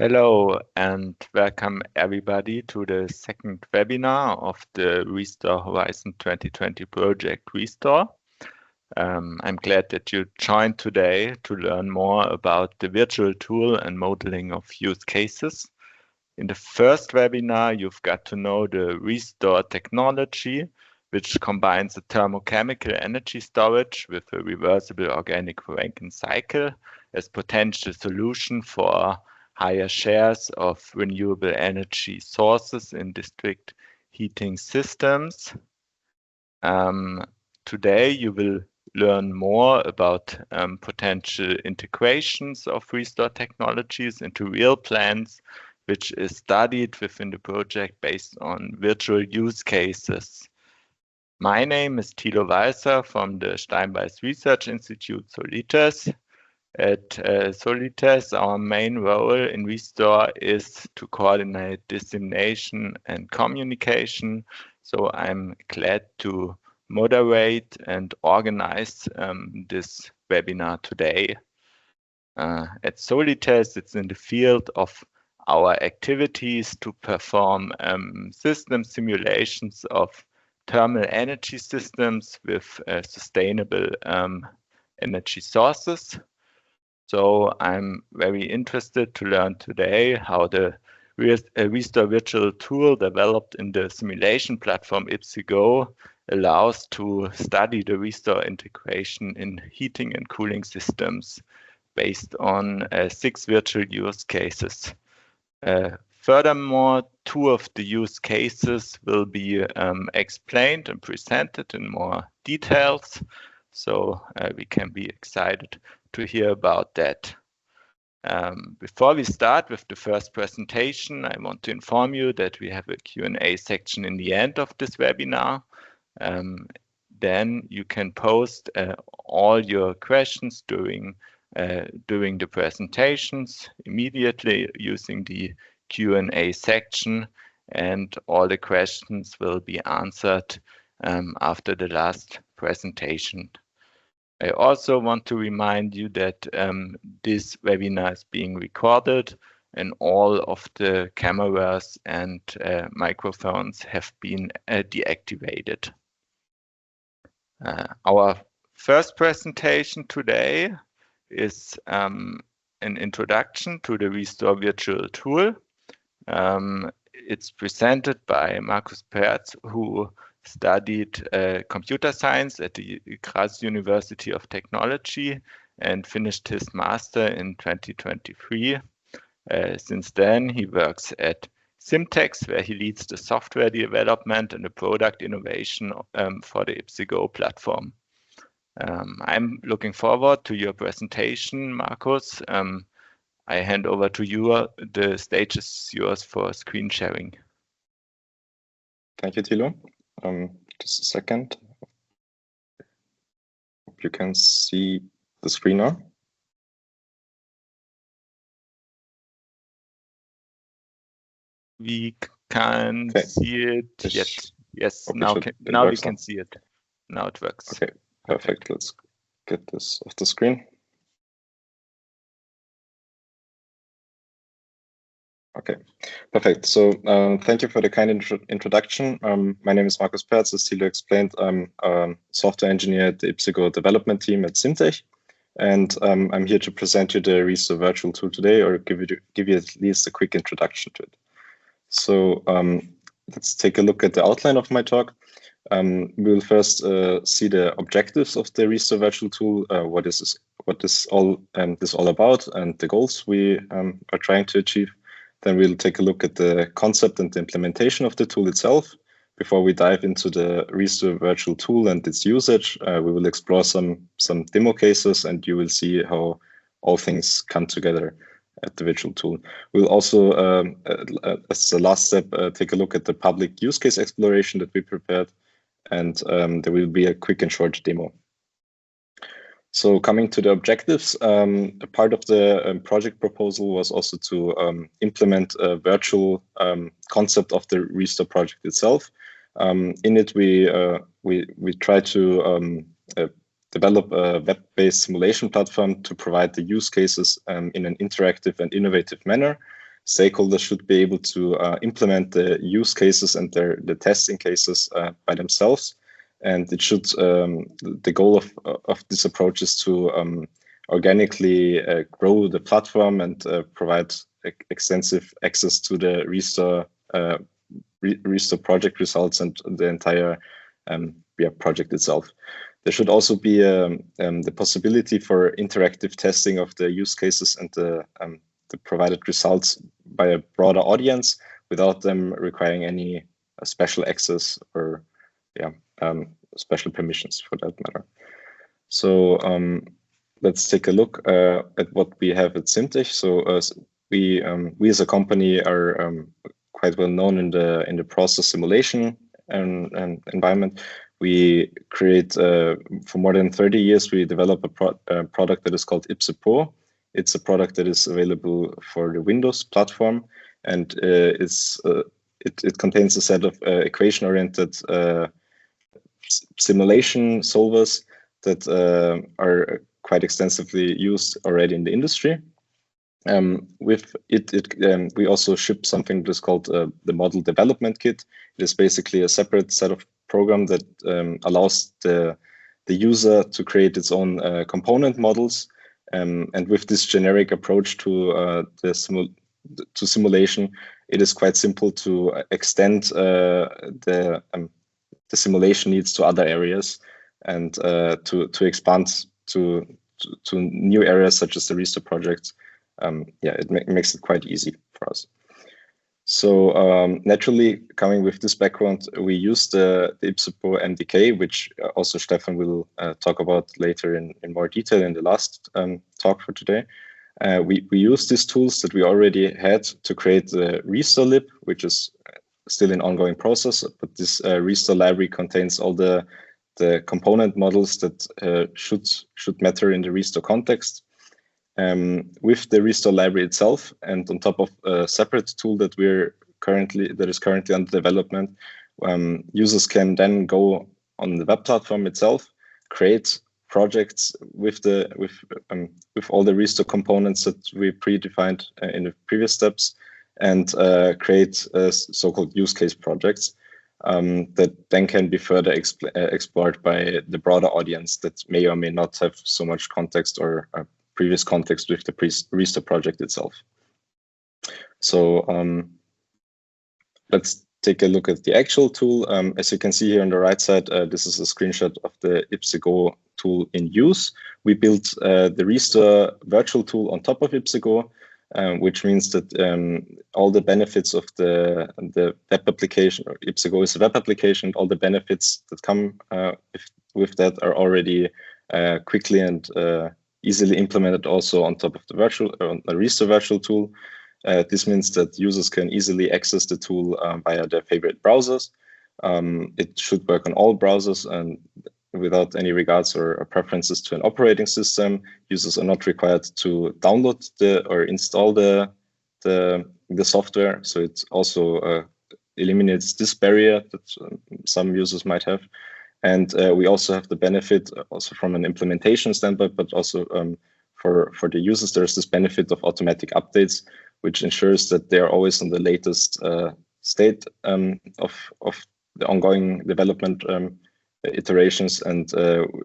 Hello and welcome everybody to the second webinar of the Restore Horizon 2020 project Restore. I'm glad that you joined today to learn more about the virtual tool and modeling of use cases. In the first webinar, you've got to know the Restore technology, which combines a thermochemical energy storage with a reversible organic Rankine cycle as potential solution for higher shares of renewable energy sources in district heating systems. Today you will learn more about potential integrations of Restore technologies into real plants, which is studied within the project based on virtual use cases. My name is Thilo Weiser from the Steinbeis Research Institute, Solites. At Solites, our main role in Restore is to coordinate dissemination and communication. So I'm glad to moderate and organize this webinar today. At Solites, it's in the field of our activities to perform system simulations of thermal energy systems with sustainable energy sources. So I'm very interested to learn today how the Restore virtual tool developed in the simulation platform ipsigo allows to study the Restore integration in heating and cooling systems based on 6 virtual use cases. Furthermore, 2 of the use cases will be explained and presented in more details, so we can be excited to hear about that. Before we start with the first presentation, I want to inform you that we have a Q&A section in the end of this webinar. Then you can post all your questions during the presentations immediately using the Q&A section, and all the questions will be answered after the last presentation. I also want to remind you that this webinar is being recorded and all of the cameras and microphones have been deactivated. Our first presentation today is an introduction to the Restore virtual tool. It's presented by Markus Perz, who studied computer science at the Graz University of Technology and finished his master in 2023. Since then, he works at SimTech, where he leads the software development and the product innovation for the ipsigo platform. I'm looking forward to your presentation, Markus. I hand over to you. The stage is yours for screen sharing. Thank you, Thilo. Just a second. Hope you can see the screen now. We can see it. Yes. Okay, now we can see it. Now it works. Okay, perfect. Let's get this off the screen. Okay, perfect. So thank you for the kind introduction. My name is Markus Perz. As Thilo explained, I'm a software engineer at the ipsigo development team at SimTech, and I'm here to present you the Restore virtual tool today, or give you at least a quick introduction to it. So let's take a look at the outline of my talk. We will first see the objectives of the Restore virtual tool, what is all about, and the goals we are trying to achieve. Then we'll take a look at the concept and the implementation of the tool itself. Before we dive into the Restore virtual tool and its usage, we will explore some demo cases, and you will see how all things come together at the virtual tool. We'll also, as the last step, take a look at the public use case exploration that we prepared, and there will be a quick and short demo. So coming to the objectives, a part of the project proposal was also to implement a virtual concept of the Restore project itself. In it, we try to develop a web-based simulation platform to provide the use cases in an interactive and innovative manner. stakeholders should be able to implement the use cases and the testing cases by themselves. And it should, the goal of this approach is to organically grow the platform and provide extensive access to the Restore project results and the entire project itself. There should also be the possibility for interactive testing of the use cases and the provided results by a broader audience without them requiring any special access or special permissions for that matter. So let's take a look at what we have at SimTech. So we as a company are quite well known in the process simulation and environment. We create for more than 30 years. We develop a product that is called ipse-Pro. It's a product that is available for the Windows platform, and it contains a set of equation-oriented simulation solvers that are quite extensively used already in the industry. With it, we also ship something that is called the Model Development Kit. It is basically a separate set of program that allows the user to create its own component models. And with this generic approach to simulation, it is quite simple to extend the simulation needs to other areas and to expand to new areas such as the Restore project. It makes it quite easy for us. So naturally, coming with this background, we use the ipse-Pro MDK, which also Stefan will talk about later in more detail in the last talk for today. We use these tools that we already had to create the Restore lib, which is still an ongoing process, but this Restore library contains all the component models that should matter in the Restore context. With the Restore library itself, and on top of a separate tool that is currently under development, users can then go on the web platform itself, create projects with all the Restore components that we predefined in the previous steps, and create so-called use case projects that then can be further explored by the broader audience that may or may not have so much context or previous context with the Restore project itself. So let's take a look at the actual tool. As you can see here on the right side, this is a screenshot of the ipse-Go tool in use. We built the Restore virtual tool on top of ipse-Go, which means that all the benefits of the web application, or ipse-Go is a web application, all the benefits that come with that are already quickly and easily implemented also on top of the Restore virtual tool. This means that users can easily access the tool via their favorite browsers. It should work on all browsers and without any regards or preferences to an operating system. Users are not required to download or install the software. So it also eliminates this barrier that some users might have. And we also have the benefit also from an implementation standpoint, but also for the users, there's this benefit of automatic updates, which ensures that they're always on the latest state of the ongoing development iterations. And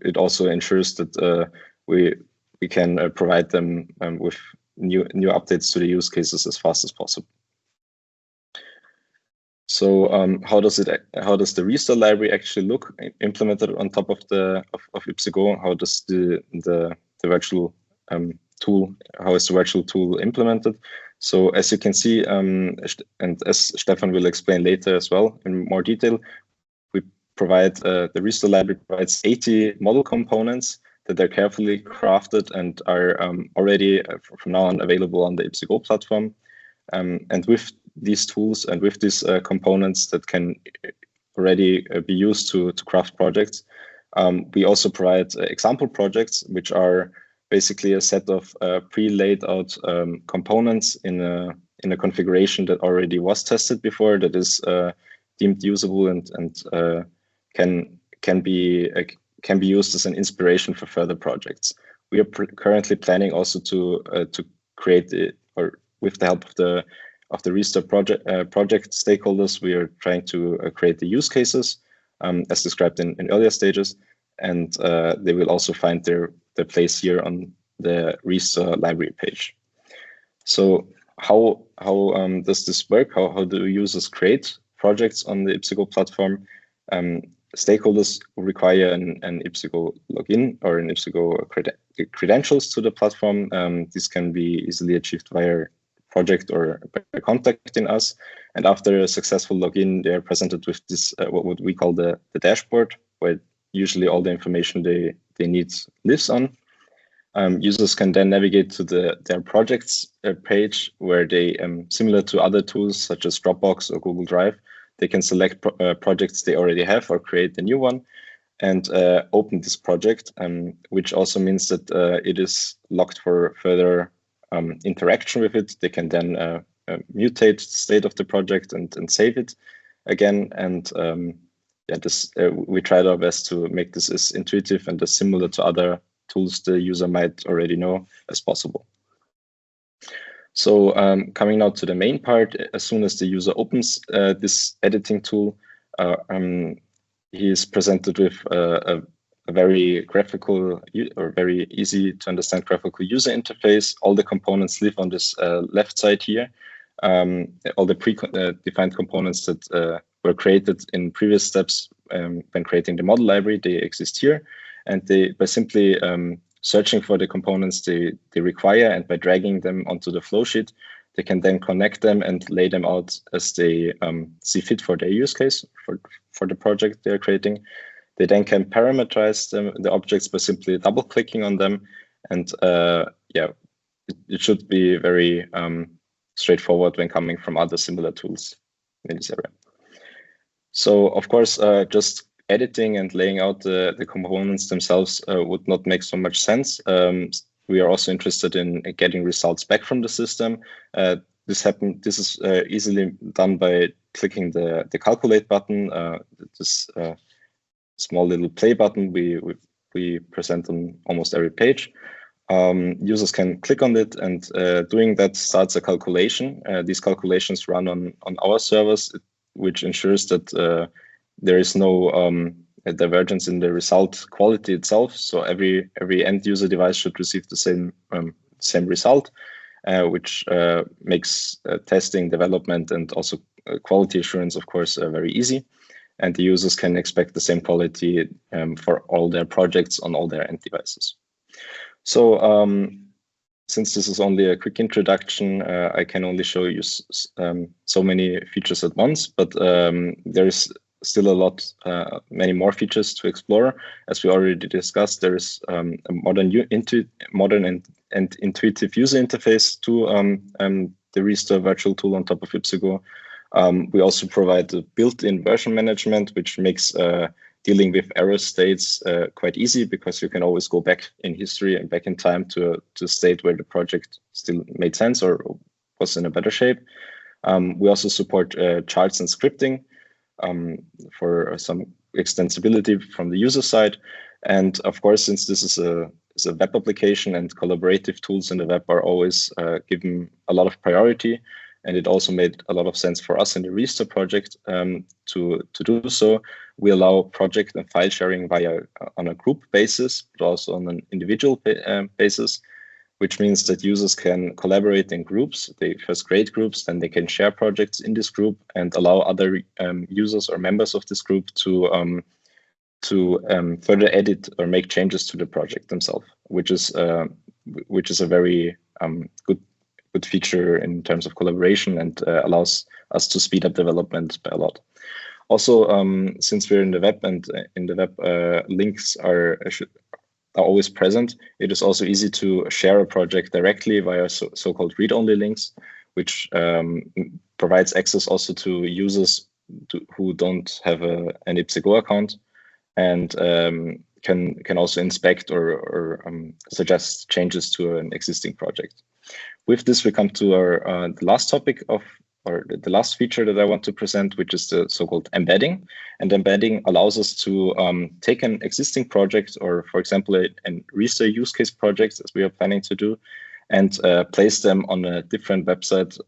it also ensures that we can provide them with new updates to the use cases as fast as possible. So how does the Restore library actually look implemented on top of ipse-Go? How does the virtual tool, how is the virtual tool implemented? So as you can see, and as Stefan will explain later as well in more detail, we provide the Restore library provides 80 model components that are carefully crafted and are already from now on available on the ipse-Go platform. And with these tools and with these components that can already be used to craft projects, we also provide example projects, which are basically a set of pre-laid out components in a configuration that already was tested before, that is deemed usable and can be used as an inspiration for further projects. We are currently planning also to create or with the help of the the Restart project stakeholders, we are trying to create the use cases as described in earlier stages, and they will also find their place here on the Restart library page. So how does this work? How do users create projects on the ipsigo platform? Stakeholders require an ipsigo login or an ipsigo credentials to the platform. This can be easily achieved via project or by contacting us. And after a successful login, they are presented with this, what we call the dashboard, where usually all the information they need lives on. Users can then navigate to their projects page, where they, similar to other tools such as Dropbox or Google Drive, they can select projects they already have or create a new one and open this project, which also means that it is locked for further interaction with it. They can then mutate the state of the project and save it again. And we tried our best to make this as intuitive and as similar to other tools the user might already know as possible. So coming now to the main part, as soon as the user opens this editing tool, he is presented with a very graphical or very easy to understand graphical user interface. All the components live on this left side here. All the pre-defined components that were created in previous steps when creating the model library, they exist here. And by simply searching for the components they require and by dragging them onto the flow sheet, they can then connect them and lay them out as they see fit for their use case for the project they're creating. They then can parameterize the objects by simply double clicking on them. And it should be very straightforward when coming from other similar tools in this area. So of course, just editing and laying out the components themselves would not make so much sense. We are also interested in getting results back from the system. This is easily done by clicking the calculate button, this small little play button we present on almost every page. Users can click on it, and doing that starts a calculation. These calculations run on our servers, which ensures that there is no divergence in the result quality itself. So every end user device should receive the same result, which makes testing, development, and also quality assurance, of course, very easy. And the users can expect the same quality for all their projects on all their end devices. So since this is only a quick introduction, I can only show you so many features at once, but there is still many more features to explore. As we already discussed, there is a modern and intuitive user interface to the Restart virtual tool on top of ipsigo. We also provide a built-in version management, which makes dealing with error states quite easy, because you can always go back in history and back in time to a state where the project still made sense or was in a better shape. We also support charts and scripting for some extensibility from the user side. And of course, since this is a web application and collaborative tools in the web are always given a lot of priority, and it also made a lot of sense for us in the Restart project to do so. We allow project and file sharing on a group basis, but also on an individual basis, which means that users can collaborate in groups. They first create groups, then they can share projects in this group and allow other users or members of this group to further edit or make changes to the project themselves, which is a very good feature in terms of collaboration and allows us to speed up development by a lot. Also, since we're in the web and in the web links are always present, it is also easy to share a project directly via so-called read-only links, which provides access also to users who don't have an ipsigo account, and can also inspect or suggest changes to an existing project. With this, we come to our the last topic the last feature that I want to present, which is the so-called embedding. And embedding allows us to take an existing project, or for example, a Restart use case project, as we are planning to do, and place them on a different website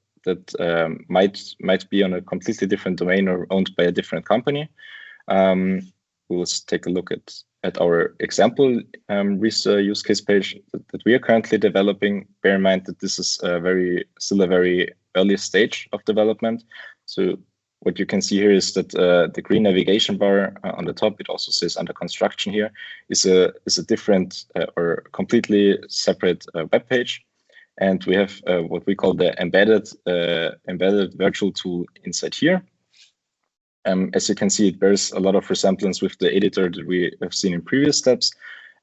might be on a completely different domain or owned by a different company. We'll take a look at our example use case page that we are currently developing. Bear in mind that this is still a very early stage of development. So what you can see here is that the green navigation bar on the top, it also says under construction here, is a different or completely separate web page. And we have what we call the embedded virtual tool inside here. As you can see, it bears a lot of resemblance with the editor that we have seen in previous steps.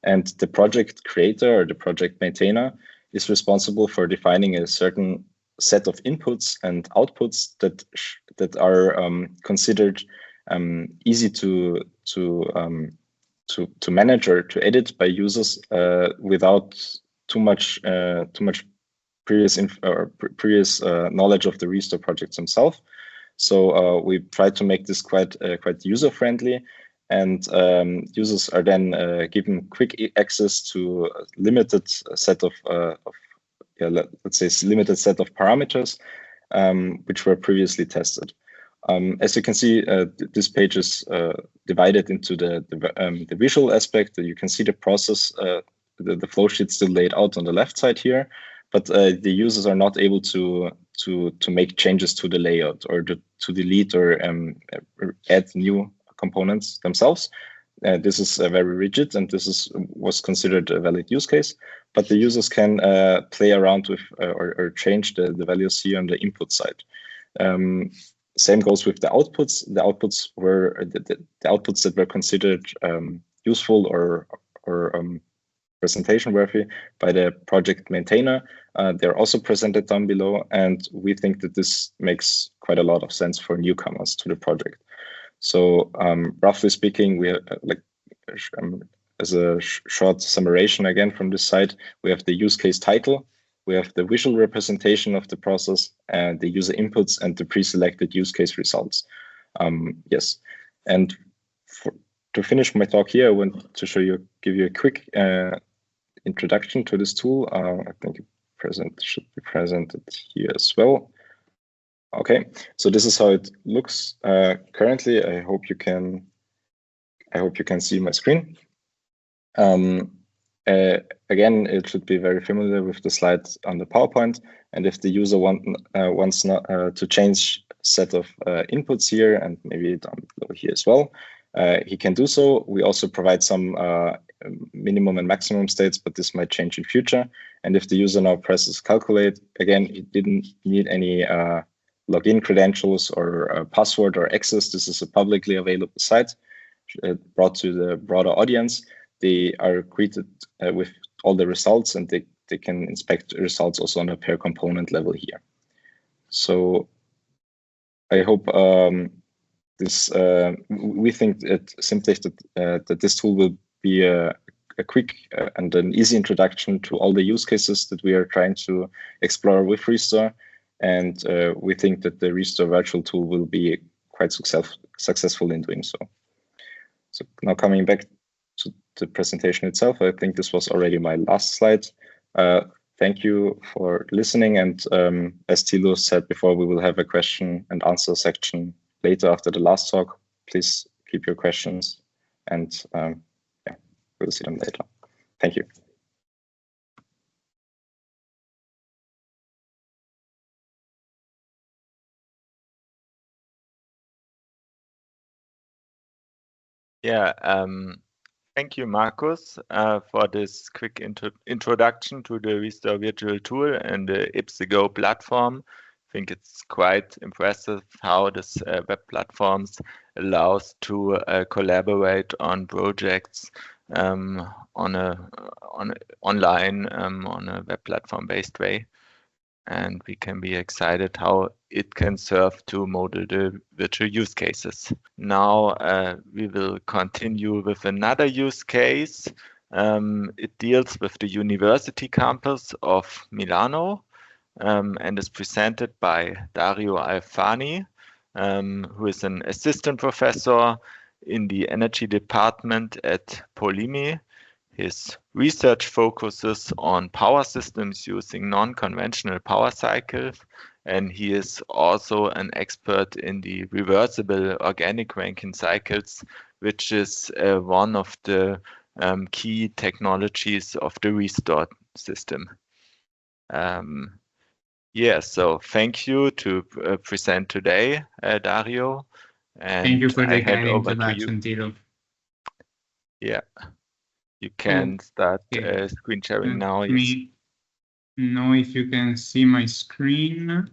And the project creator or the project maintainer is responsible for defining a certain set of inputs and outputs that are considered easy to manage or to edit by users without too much previous knowledge of the Restore projects themselves. So we try to make this quite user friendly, and users are then given quick access to a limited set of let's say limited set of parameters which were previously tested. As you can see, this page is divided into the visual aspect. You can see the process, the flow sheet still laid out on the left side here, but the users are not able to make changes to the layout or to delete or add new components themselves. This is very rigid, and this was considered a valid use case. But the users can play around with or change the values here on the input side. Same goes with the outputs. The outputs were the outputs that were considered useful or presentation worthy by the project maintainer. They're also presented down below, and we think that this makes quite a lot of sense for newcomers to the project. So roughly speaking, we have as a short summation again from this side, we have the use case title, we have the visual representation of the process, and the user inputs and the pre-selected use case results. Yes, and to finish my talk here, I want to give you a quick introduction to this tool. I think it should be presented here as well. Okay, so this is how it looks currently. I hope you can see my screen. Again, it should be very familiar with the slides on the PowerPoint. And if the user wants to change set of inputs here and maybe down below here as well, he can do so. We also provide some minimum and maximum states, but this might change in future. And if the user now presses calculate, again, it didn't need any login credentials or password or access. This is a publicly available site brought to the broader audience. They are greeted with all the results, and they can inspect results also on a per component level here. So I hope we think at SimTech that this tool will be a quick and an easy introduction to all the use cases that we are trying to explore with Restore. And we think that the Restore virtual tool will be quite successful in doing so. So now coming back to the presentation itself, I think this was already my last slide. Thank you for listening. And as Thilo said before, we will have a question and answer section later after the last talk. Please keep your questions, and yeah, we'll see them later. Thank you. Yeah, thank you, Markus, for this quick introduction to the Restore virtual tool and the ipsgo platform. I think it's quite impressive how this web platforms allows to collaborate on projects on a web platform based way. And we can be excited how it can serve to model the virtual use cases. Now we will continue with another use case. It deals with the university campus of Milano and is presented by Dario Alfani, who is an assistant professor in the energy department at Politecnico. His research focuses on power systems using non-conventional power cycles and he is also an expert in the reversible organic Rankine cycles, which is one of the key technologies of the restore system. Yeah, so thank you to present today, Dario. And thank you for the I hand kind over to you. introduction, Tilo. Yeah, you can start screen sharing now. Let Yes. me know if you can see my screen.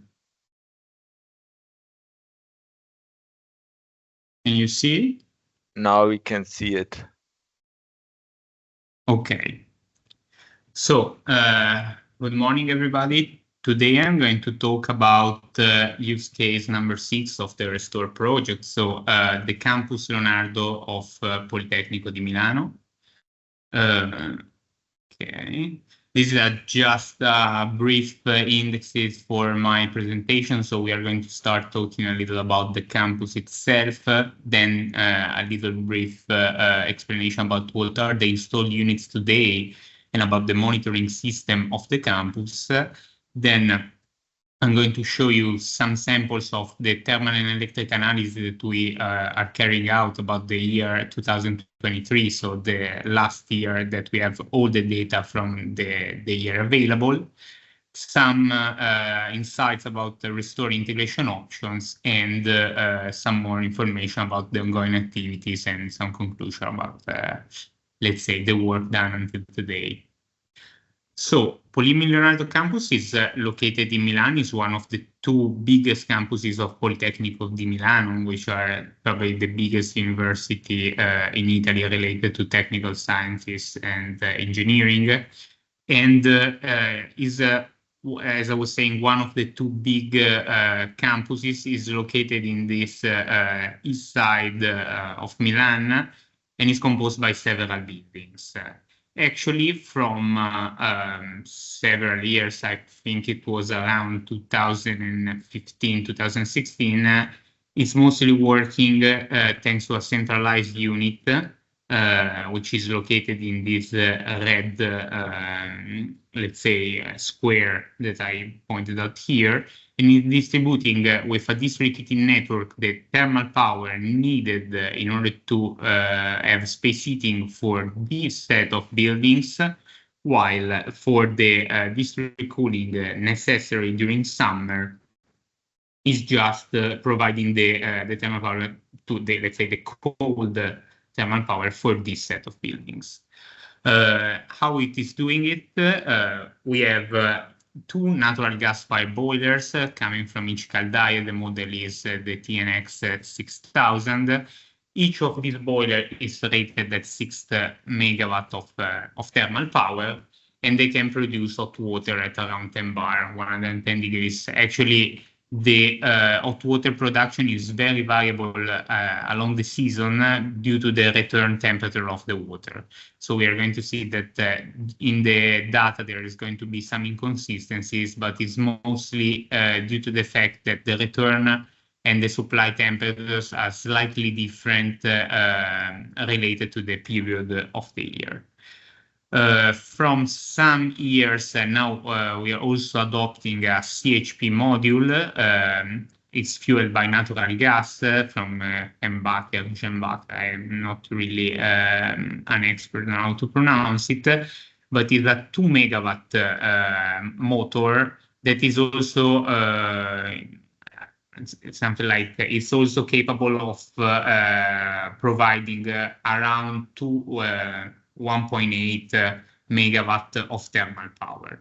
Can you see it? Now we can see it. Okay. So, good morning, everybody. Today I'm going to talk about use case number 6 of the Restore project. So, the campus Leonardo of Politecnico di Milano. Okay. This is just brief indexes for my presentation. So we are going to start talking a little about the campus itself, then a little brief explanation about what are the installed units today and about the monitoring system of the campus. Then I'm going to show you some samples of the thermal and electric analysis that we are carrying out about the year 2023, so the last year that we have all the data from the year available, some insights about the Restore integration options, and some more information about the ongoing activities and some conclusion about, let's say, the work done until today. So, Politecnico Leonardo campus is located in Milan. It's one of the 2 biggest campuses of Politecnico di Milano, which are probably the biggest university in Italy related to technical sciences and engineering. And is, as I was saying, one of the 2 big campuses is located in this east side of Milan, and is composed by several buildings. Actually, from several years, I think it was around 2015, 2016, it's mostly working thanks to a centralized unit, which is located in this red, let's say, square that I pointed out here, and is distributing with a district heating network the thermal power needed in order to have space heating for this set of buildings, while for the district cooling necessary during summer is just providing the thermal power to the, let's say, the cold thermal power for this set of buildings. How it is doing it? We have 2 natural gas-fired boilers coming from each caldaia. The model is the TNX 6000. Each of these boilers is rated at 6 megawatt of thermal power, and they can produce hot water at around 10 bar, 110 degrees. Actually, the hot water production is very variable along the season due to the return temperature of the water. So we are going to see that in the data there is going to be some inconsistencies, but it's mostly due to the fact that the return and the supply temperatures are slightly different related to the period of the year. From some years now, we are also adopting a CHP module. It's fueled by natural gas from Chembacher. I'm not really an expert on how to pronounce it, but it's a 2 megawatt motor that is also something like it's also capable of providing around 1.8 megawatt of thermal power.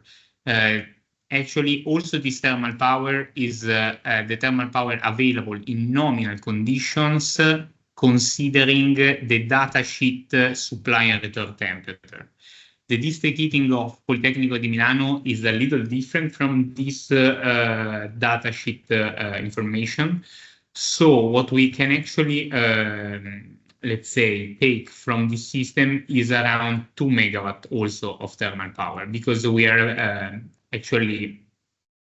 Actually, also this thermal power is the thermal power available in nominal conditions, considering the datasheet supply and return temperature. The district heating of Politecnico di Milano is a little different from this datasheet information. So what we can actually let's say, take from this system is around 2 megawatt also of thermal power, because we are actually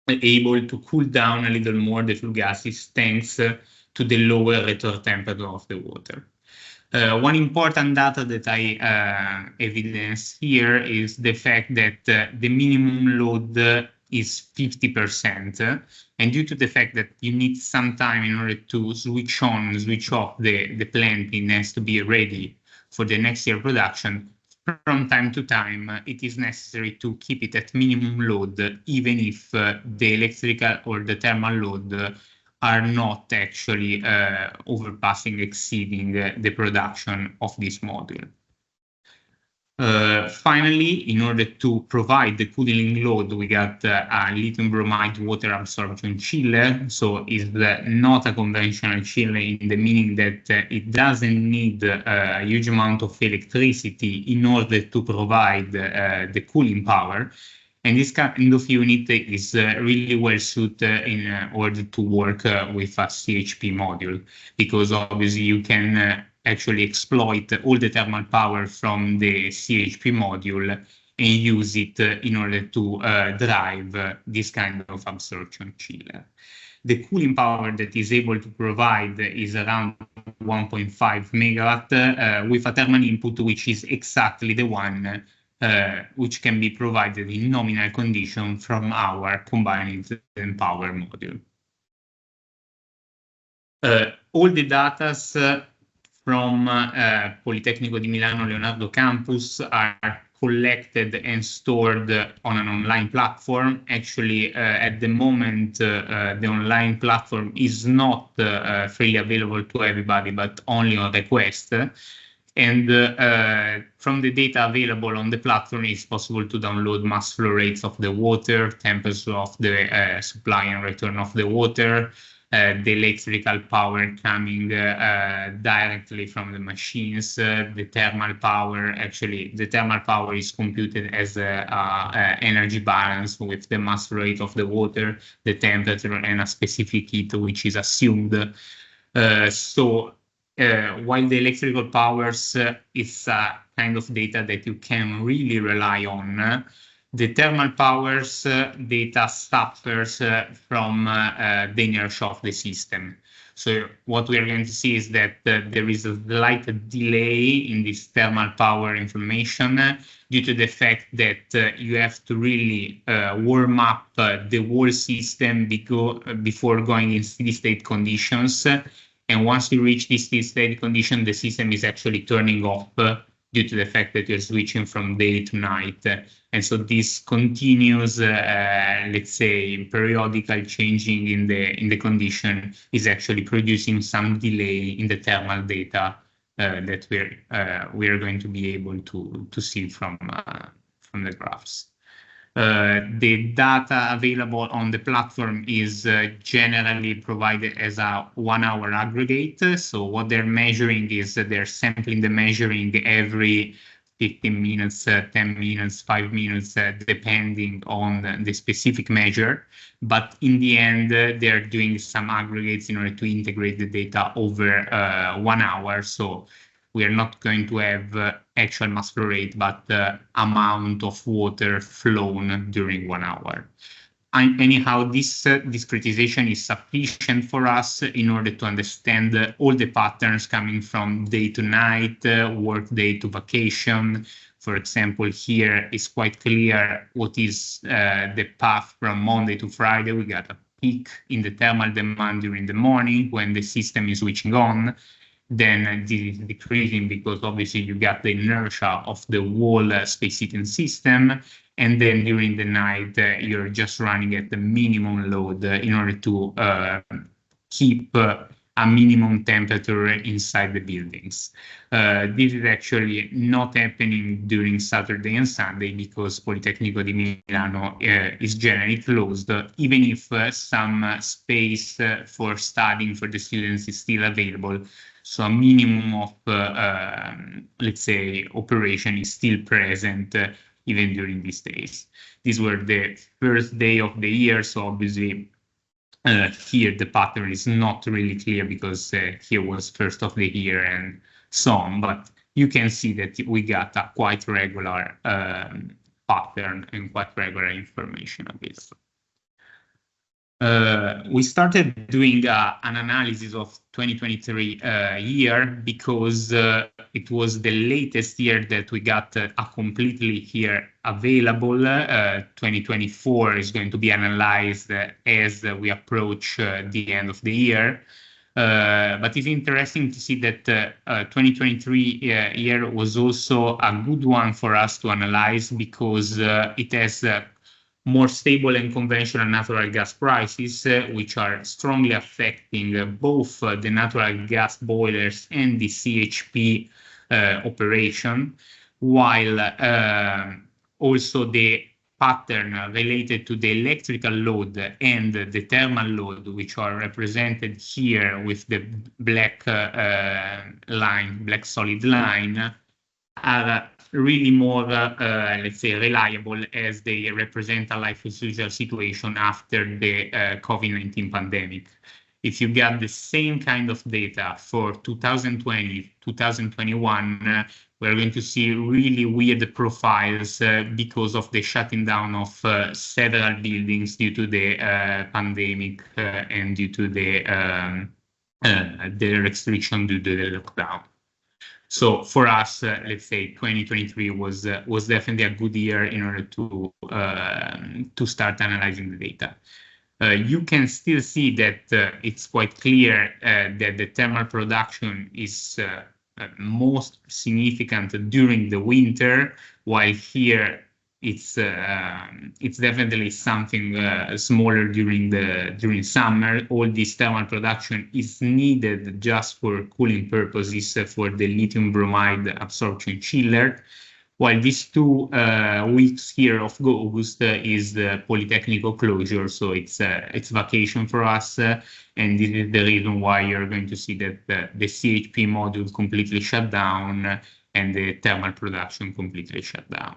able to cool down a little more the flue gases thanks to the lower return temperature of the water. One important data that I evidence here is the fact that the minimum load is 50%. And due to the fact that you need some time in order to switch on, switch off the plant, it has to be ready for the next year production. From time to time, it is necessary to keep it at minimum load, even if the electrical or the thermal load are not actually exceeding the production of this module. Finally, in order to provide the cooling load, we got a lithium bromide water absorption chiller. So it's not a conventional chiller in the meaning that it doesn't need a huge amount of electricity in order to provide the cooling power. And this kind of unit is really well suited in order to work with a CHP module, because obviously you can actually exploit all the thermal power from the CHP module and use it in order to drive this kind of absorption chiller. The cooling power that is able to provide is around 1.5 megawatt with a thermal input which is exactly the one which can be provided in nominal condition from our combined power module. All the data from Politecnico di Milano Leonardo campus are collected and stored on an online platform. Actually, at the moment, the online platform is not freely available to everybody, but only on request. And from the data available on the platform, it's possible to download mass flow rates of the water, temperature of the supply and return of the water, the electrical power coming directly from the machines, the thermal power. Actually, the thermal power is computed as energy balance with the mass flow rate of the water, the temperature, and a specific heat which is assumed. While the electrical powers is a kind of data that you can really rely on, the thermal powers data suffers from the inertia of the system. So what we are going to see is that there is a slight delay in this thermal power information due to the fact that you have to really warm up the whole system before going in steady state conditions. And once you reach this steady state condition, the system is actually turning off due to the fact that you're switching from day to night. And so this continues, let's say, periodical changing in the condition is actually producing some delay in the thermal data that we're going to be able to see from the graphs. The data available on the platform is generally provided as a 1 hour aggregate. So what they're measuring is they're sampling the measuring every 15 minutes, 10 minutes, 5 minutes, depending on the specific measure. But in the end, they're doing some aggregates in order to integrate the data over 1 hour. So we are not going to have actual mass flow rate, but the amount of water flown during 1 hour. Anyhow, this discretization is sufficient for us in order to understand all the patterns coming from day to night, work day to vacation. For example, here is quite clear what is the path from Monday to Friday. We got a peak in the thermal demand during the morning when the system is switching on. Then this is decreasing because obviously you got the inertia of the whole space heating system. And then during the night, you're just running at the minimum load in order to keep a minimum temperature inside the buildings. This is actually not happening during Saturday and Sunday because Politecnico di Milano is generally closed, even if some space for studying for the students is still available. So a minimum of, let's say, operation is still present even during these days. These were the first day of the year, so obviously here the pattern is not really clear because here was first of the year and so on. But you can see that we got a quite regular pattern and quite regular information of this. We started doing an analysis of 2023 year because it was the latest year that we got a completely here available. 2024 is going to be analyzed as we approach the end of the year. But it's interesting to see that 2023 year was also a good one for us to analyze because it has more stable and conventional natural gas prices, which are strongly affecting both the natural gas boilers and the CHP operation, while also the pattern related to the electrical load and the thermal load, which are represented here with the black line, black solid line, are really more, let's say, reliable as they represent a life as usual situation after the COVID-19 pandemic. If you get the same kind of data for 2020, 2021, we're going to see really weird profiles because of the shutting down of several buildings due to the pandemic and due to the restriction due to the lockdown. So for us, let's say 2023 was definitely a good year in order to start analyzing the data. You can still see that it's quite clear that the thermal production is most significant during the winter, while here it's definitely something smaller during summer. All this thermal production is needed just for cooling purposes for the lithium bromide absorption chiller, while these 2 weeks here of August is the Politecnico closure, so it's vacation for us, and this is the reason why you're going to see that the CHP module completely shut down and the thermal production completely shut down.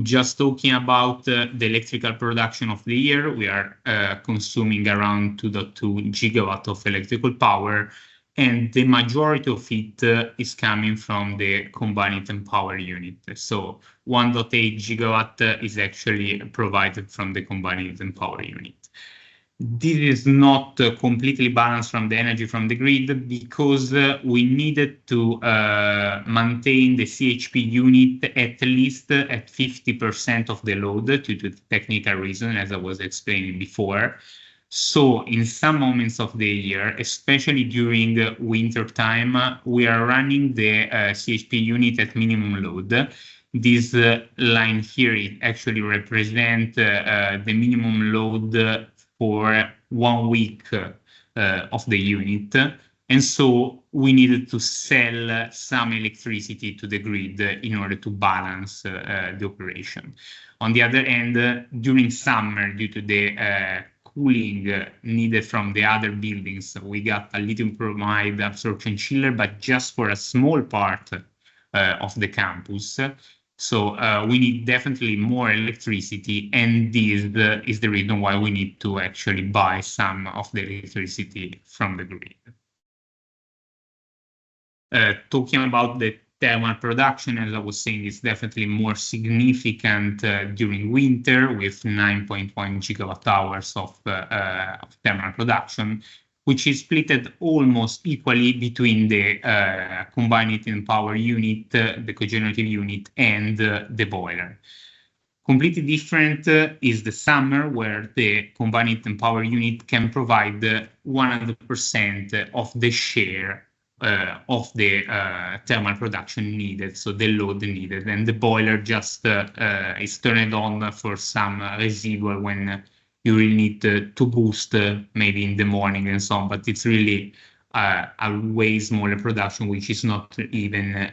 Just talking about the electrical production of the year, we are consuming around 2.2 gigawatt of electrical power, and the majority of it is coming from the combined and power unit. So 1.8 gigawatt is actually provided from the combined and power unit. This is not completely balanced from the energy from the grid because we needed to maintain the CHP unit at least at 50% of the load due to technical reason, as I was explaining before. So in some moments of the year, especially during winter time, we are running the CHP unit at minimum load. This line here it actually represents the minimum load for 1 week of the unit, and so we needed to sell some electricity to the grid in order to balance the operation. On the other hand, during summer, due to the cooling needed from the other buildings, we got a lithium bromide absorption chiller, but just for a small part of the campus. So we need definitely more electricity, and this is the reason why we need to actually buy some of the electricity from the grid. Talking about the thermal production, as I was saying, is definitely more significant during winter with 9.1 gigawatt hours of thermal production, which is split almost equally between the combined heat and power unit, the cogenerative unit, and the boiler. Completely different is the summer, where the combined heat and power unit can provide 100% of the share of the thermal production needed, so the load needed, and the boiler just is turned on for some residual when you really need to boost maybe in the morning and so on, but it's really a way smaller production, which is not even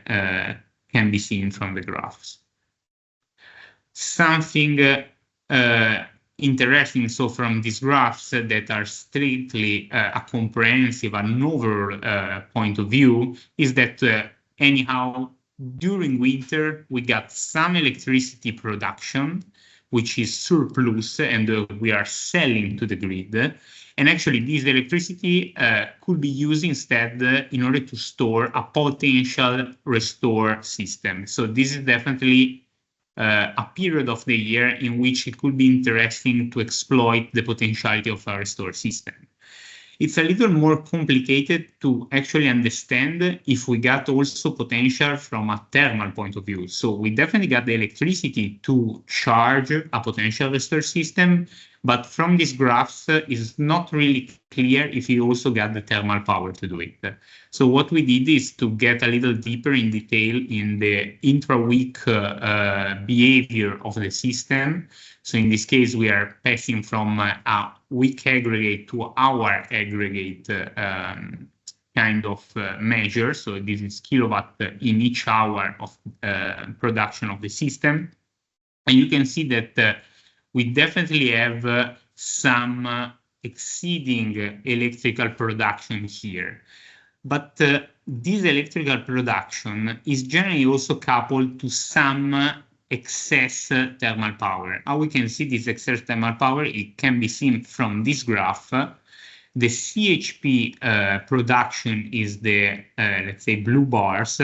can be seen from the graphs. Something interesting, so from these graphs that are strictly a comprehensive and overall point of view, is that anyhow, during winter, we got some electricity production, which is surplus, and we are selling to the grid. And actually, this electricity could be used instead in order to store a potential restore system. So this is definitely a period of the year in which it could be interesting to exploit the potentiality of a restore system. It's a little more complicated to actually understand if we got also potential from a thermal point of view. So we definitely got the electricity to charge a potential restore system, but from these graphs, it's not really clear if you also got the thermal power to do it. So what we did is to get a little deeper in detail in the intra-week behavior of the system. So in this case, we are passing from a weak aggregate to hour aggregate kind of measure. So this is kilowatt in each hour of production of the system. And you can see that we definitely have some exceeding electrical production here. But this electrical production is generally also coupled to some excess thermal power. How we can see this excess thermal power? It can be seen from this graph. The CHP production is the, let's say, blue bars.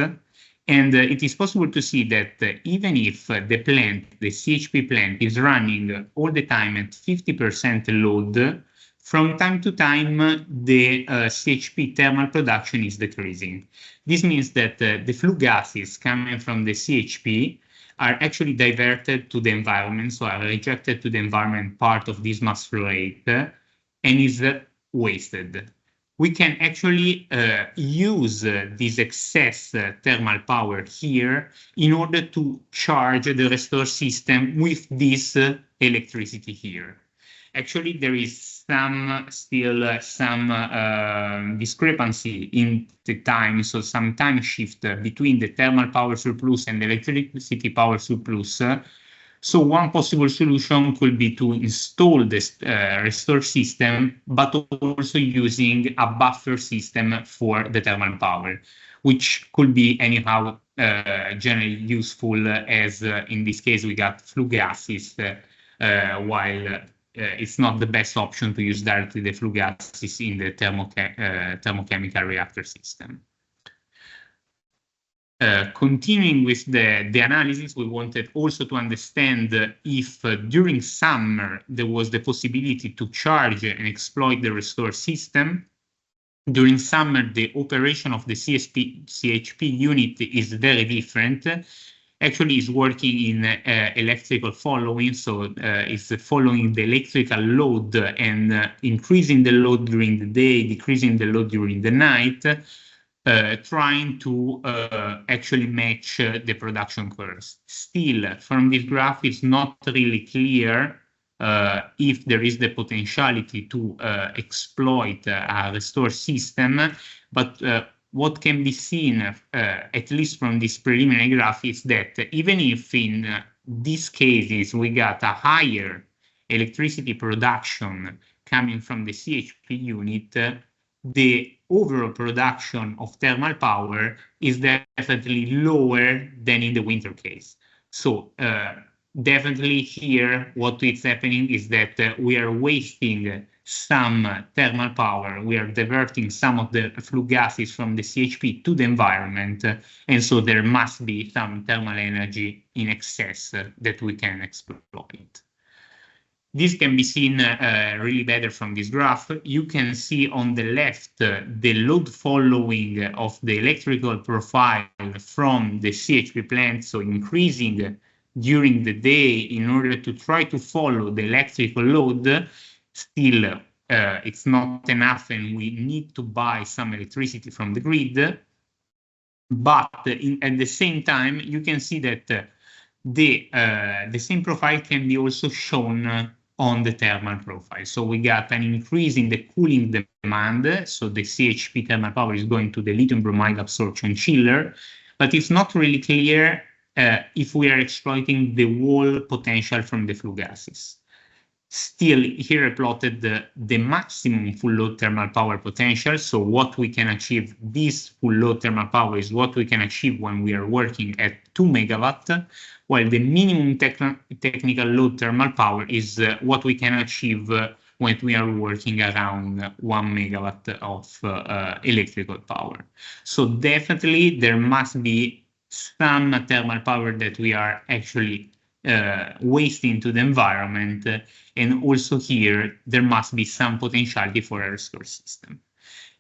And it is possible to see that even if the plant, the CHP plant, is running all the time at 50% load, from time to time, the CHP thermal production is decreasing. This means that the flue gases coming from the CHP are actually diverted to the environment, so are rejected to the environment part of this mass flow rate, and is wasted. We can actually use this excess thermal power here in order to charge the restore system with this electricity here. Actually, there is still some discrepancy in the time, so some time shift between the thermal power surplus and the electricity power surplus. So one possible solution could be to install this restore system, but also using a buffer system for the thermal power, which could be anyhow generally useful, as in this case we got flue gases, while it's not the best option to use directly the flue gases in the thermochemical reactor system. Continuing with the analysis, we wanted also to understand if during summer there was the possibility to charge and exploit the restore system. During summer, the operation of the CHP unit is very different. Actually, it's working in electrical following, so it's following the electrical load and increasing the load during the day, decreasing the load during the night. Trying to actually match the production curves. Still, from this graph, it's not really clear if there is the potentiality to exploit a restore system, but what can be seen, at least from this preliminary graph, is that even if in these cases we got a higher electricity production coming from the CHP unit, the overall production of thermal power is definitely lower than in the winter case. So definitely here, what is happening is that we are wasting some thermal power. We are diverting some of the flue gases from the CHP to the environment. And so there must be some thermal energy in excess that we can exploit. This can be seen really better from this graph. You can see on the left the load following of the electrical profile from the CHP plant, so increasing during the day in order to try to follow the electrical load. Still, it's not enough and we need to buy some electricity from the grid. But at the same time, you can see that the same profile can be also shown on the thermal profile. So we got an increase in the cooling demand. So the CHP thermal power is going to the lithium bromide absorption chiller, but it's not really clear if we are exploiting the whole potential from the flue gases. Still, here I plotted the maximum full load thermal power potential. So what we can achieve, this full load thermal power is what we can achieve when we are working at 2 megawatt, while the minimum technical load thermal power is what we can achieve when we are working around 1 megawatt of electrical power. So definitely there must be some thermal power that we are actually waste into the environment. And also here, there must be some potentiality for a restore system.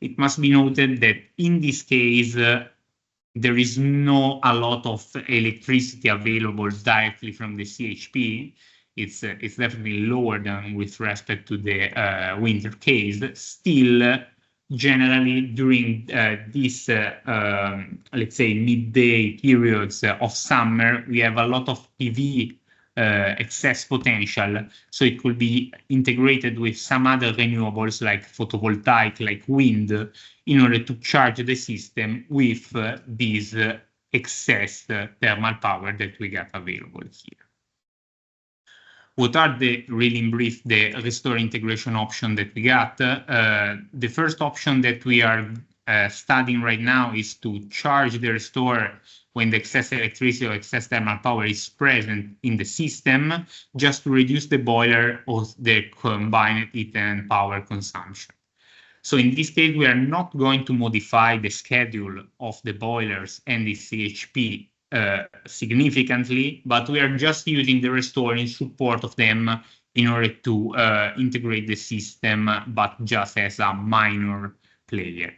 It must be noted that in this case, there is not a lot of electricity available directly from the CHP. It's definitely lower than with respect to the winter case. Still, generally during these, let's say, midday periods of summer, we have a lot of PV excess potential. So it could be integrated with some other renewables like photovoltaic, like wind, in order to charge the system with this excess thermal power that we got available here. What are really in brief, the restore integration option that we got? The first option that we are studying right now is to charge the restore when the excess electricity or excess thermal power is present in the system, just to reduce the boiler of the combined heat and power consumption. So in this case, we are not going to modify the schedule of the boilers and the CHP significantly, but we are just using the restore in support of them in order to integrate the system, but just as a minor player.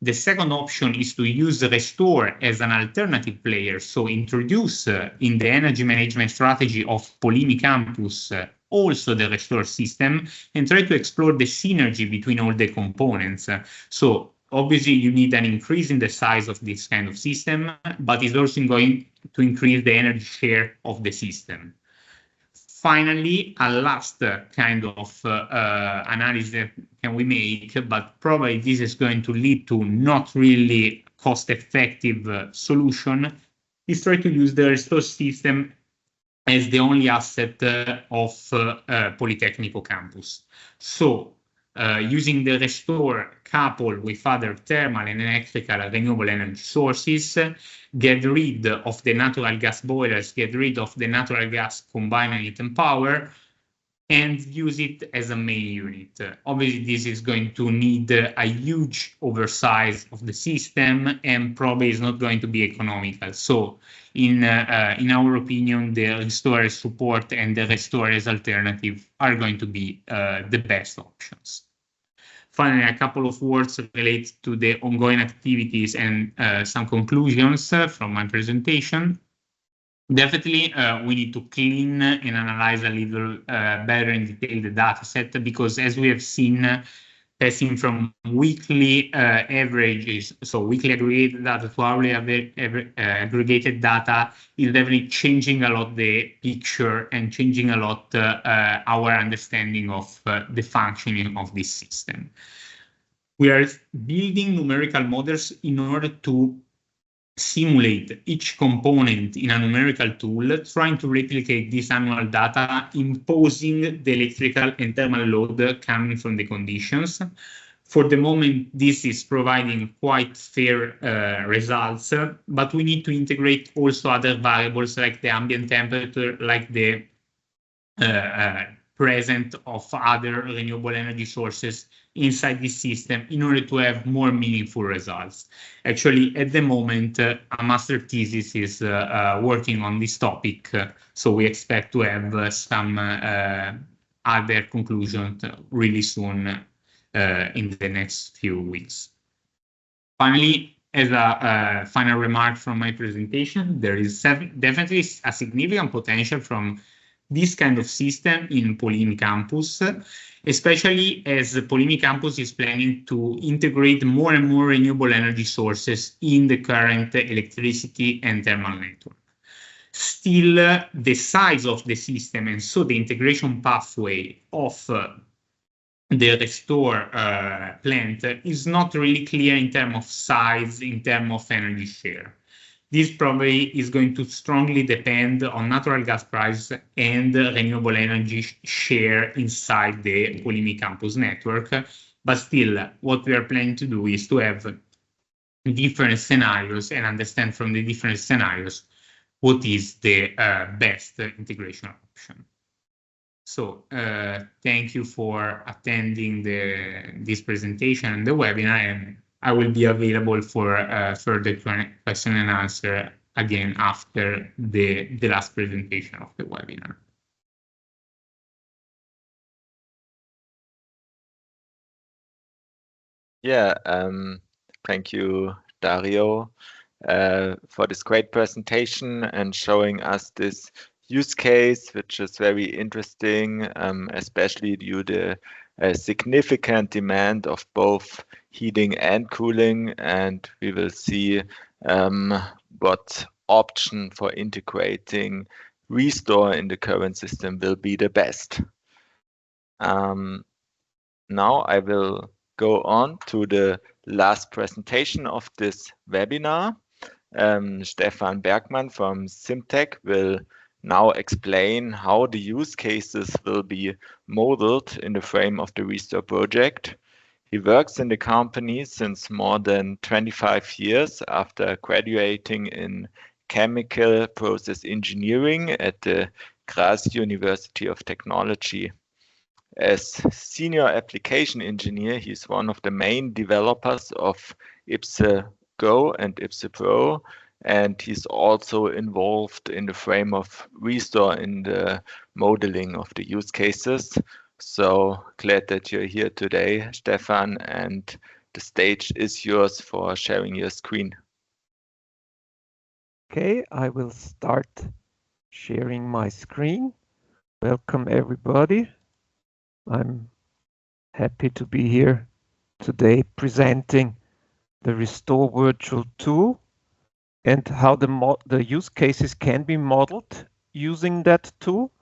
The second option is to use the restore as an alternative player, so introduce in the energy management strategy of Polimi campus also the restore system and try to explore the synergy between all the components. So obviously, you need an increase in the size of this kind of system, but it's also going to increase the energy share of the system. Finally, a last kind of analysis that can we make, but probably this is going to lead to not really cost-effective solution, is try to use the restore system as the only asset of Politecnico campus. So, using the restore coupled with other thermal and electrical renewable energy sources, get rid of the natural gas boilers, get rid of the natural gas combined heat and power, and use it as a main unit. Obviously, this is going to need a huge oversize of the system and probably is not going to be economical. So in our opinion, the restore support and the restore as alternative are going to be the best options. Finally, a couple of words related to the ongoing activities and some conclusions from my presentation. Definitely, we need to clean and analyze a little better in detail the data set, because as we have seen, passing from weekly averages, so weekly aggregated data to hourly aggregated data, is definitely changing a lot the picture and changing a lot our understanding of the functioning of this system. We are building numerical models in order to simulate each component in a numerical tool, trying to replicate this annual data, imposing the electrical and thermal load coming from the conditions. For the moment, this is providing quite fair results, but we need to integrate also other variables like the ambient temperature, like the presence of other renewable energy sources inside this system in order to have more meaningful results. Actually, at the moment, a master thesis is working on this topic, so we expect to have some other conclusions really soon in the next few weeks. Finally, as a final remark from my presentation, there is definitely a significant potential from this kind of system in Polimi campus, especially as Polimi campus is planning to integrate more and more renewable energy sources in the current electricity and thermal network. Still, the size of the system and so the integration pathway of the restore plant is not really clear in terms of size, in terms of energy share. This probably is going to strongly depend on natural gas price and renewable energy share inside the Polimi campus network. But still, what we are planning to do is to have different scenarios and understand from the different scenarios what is the best integration option. So thank you for attending this presentation and the webinar, and I will be available for further question and answer again after the last presentation of the webinar. Yeah, thank you, Dario, for this great presentation and showing us this use case, which is very interesting, especially due to a significant demand of both heating and cooling. And we will see what option for integrating restore in the current system will be the best. Now I will go on to the last presentation of this webinar. Stefan Bergmann from SimTech will now explain how the use cases will be modeled in the frame of the Restore project. He works in the company since more than 25 years after graduating in chemical process engineering at the Graz University of Technology. As senior application engineer, he's one of the main developers of IPSE Go and IPSE Pro, and he's also involved in the frame of Restore in the modeling of the use cases. So glad that you're here today, Stefan, and the stage is yours for sharing your screen. Okay, I will start sharing my screen. Welcome everybody. I'm happy to be here today presenting the Restore virtual tool and how the use cases can be modeled using that tool.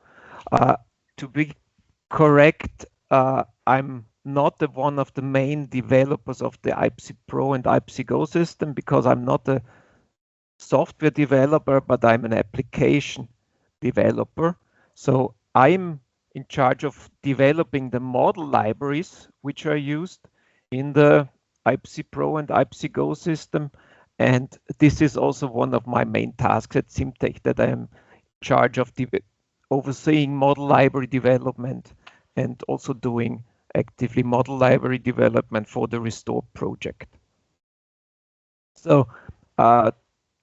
To be correct, I'm not one of the main developers of the IPSE Pro and IPSE Go system because I'm not a software developer, but I'm an application developer. So I'm in charge of developing the model libraries which are used in the IPSE Pro and IPSE Go system. And this is also one of my main tasks at SimTech, that I am in charge of overseeing model library development and also doing actively model library development for the Restore project. So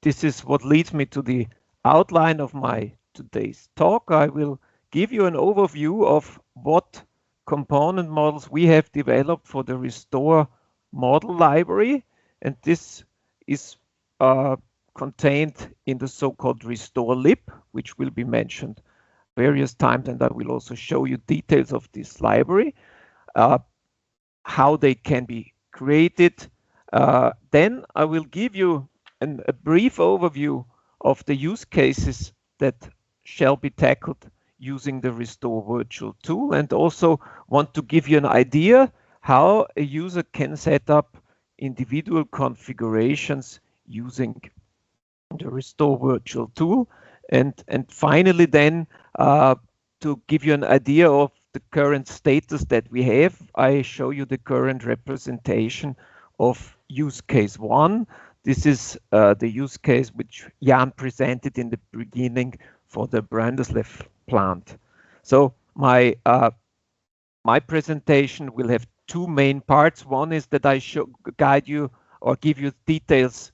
this is what leads me to the outline of my today's talk. I will give you an overview of what component models we have developed for the Restore model library, and this is contained in the so-called Restore lib, which will be mentioned various times, and I will also show you details of this library, how they can be created. Then I will give you a brief overview of the use cases that shall be tackled using the Restore virtual tool, and also want to give you an idea how a user can set up individual configurations using the Restore virtual tool. And finally then, to give you an idea of the current status that we have, I show you the current representation of use case 1. This is the use case which Jan presented in the beginning for the Branderslev plant. So my presentation will have two main parts. One is that I guide you or give you details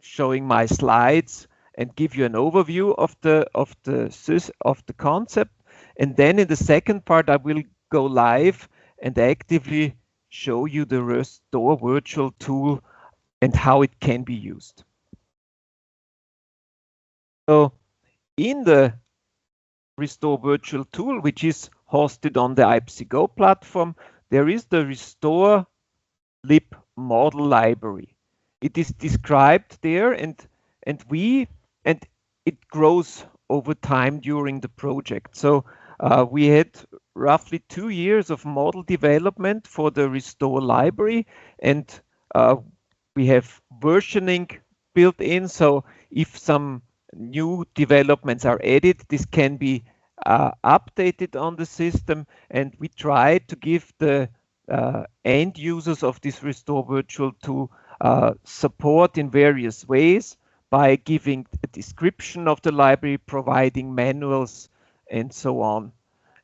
showing my slides and give you an overview of the concept. And then in the second part, I will go live and actively show you the Restore virtual tool and how it can be used. So in the Restore virtual tool, which is hosted on the IPSE Go platform, there is the Restore lib model library. It is described there, and it grows over time during the project. So we had roughly 2 years of model development for the Restore library, and we have versioning built in. So if some new developments are added, this can be updated on the system, and we try to give the end users of this Restore virtual tool support in various ways by giving a description of the library, providing manuals, and so on,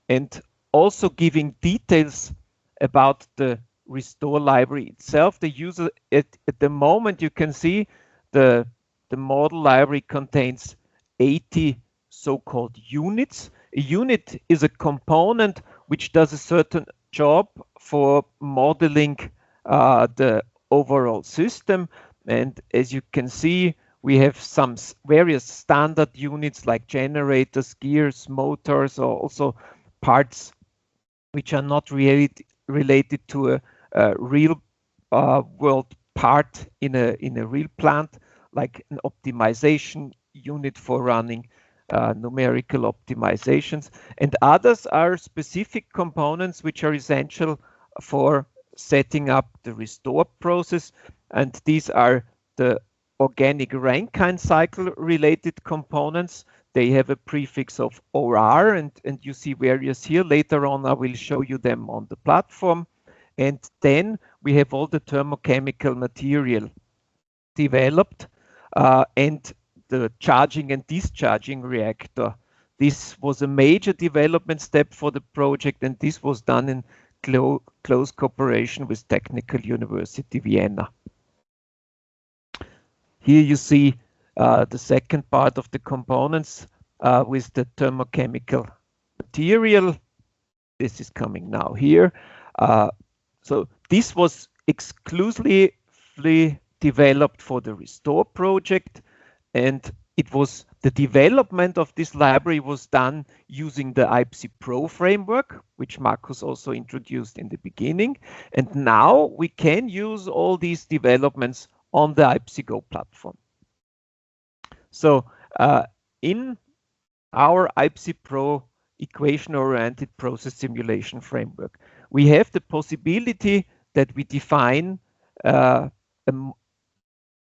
and also giving details about the Restore library itself. The user at the moment, you can see the the model library contains 80 so-called units. A unit is a component which does a certain job for modeling the overall system. And as you can see, we have some various standard units like generators, gears, motors, or also parts which are not related to a real world part in a real plant, like an optimization unit for running numerical optimizations. And others are specific components which are essential for setting up the restore process. And these are the organic Rankine cycle related components. They have a prefix of OR, and you see various here. Later on, I will show you them on the platform. And then we have all the thermochemical material developed and the charging and discharging reactor. This was a major development step for the project, and this was done in close cooperation with Technical University Vienna. Here you see the second part of the components with the thermochemical material. This is coming now here. So this was exclusively developed for the Restore project, and it was the development of this library was done using the IPSI Pro framework, which Markus also introduced in the beginning. And now we can use all these developments on the IPSI Go platform. So in our IPSI Pro equation-oriented process simulation framework, we have the possibility that we define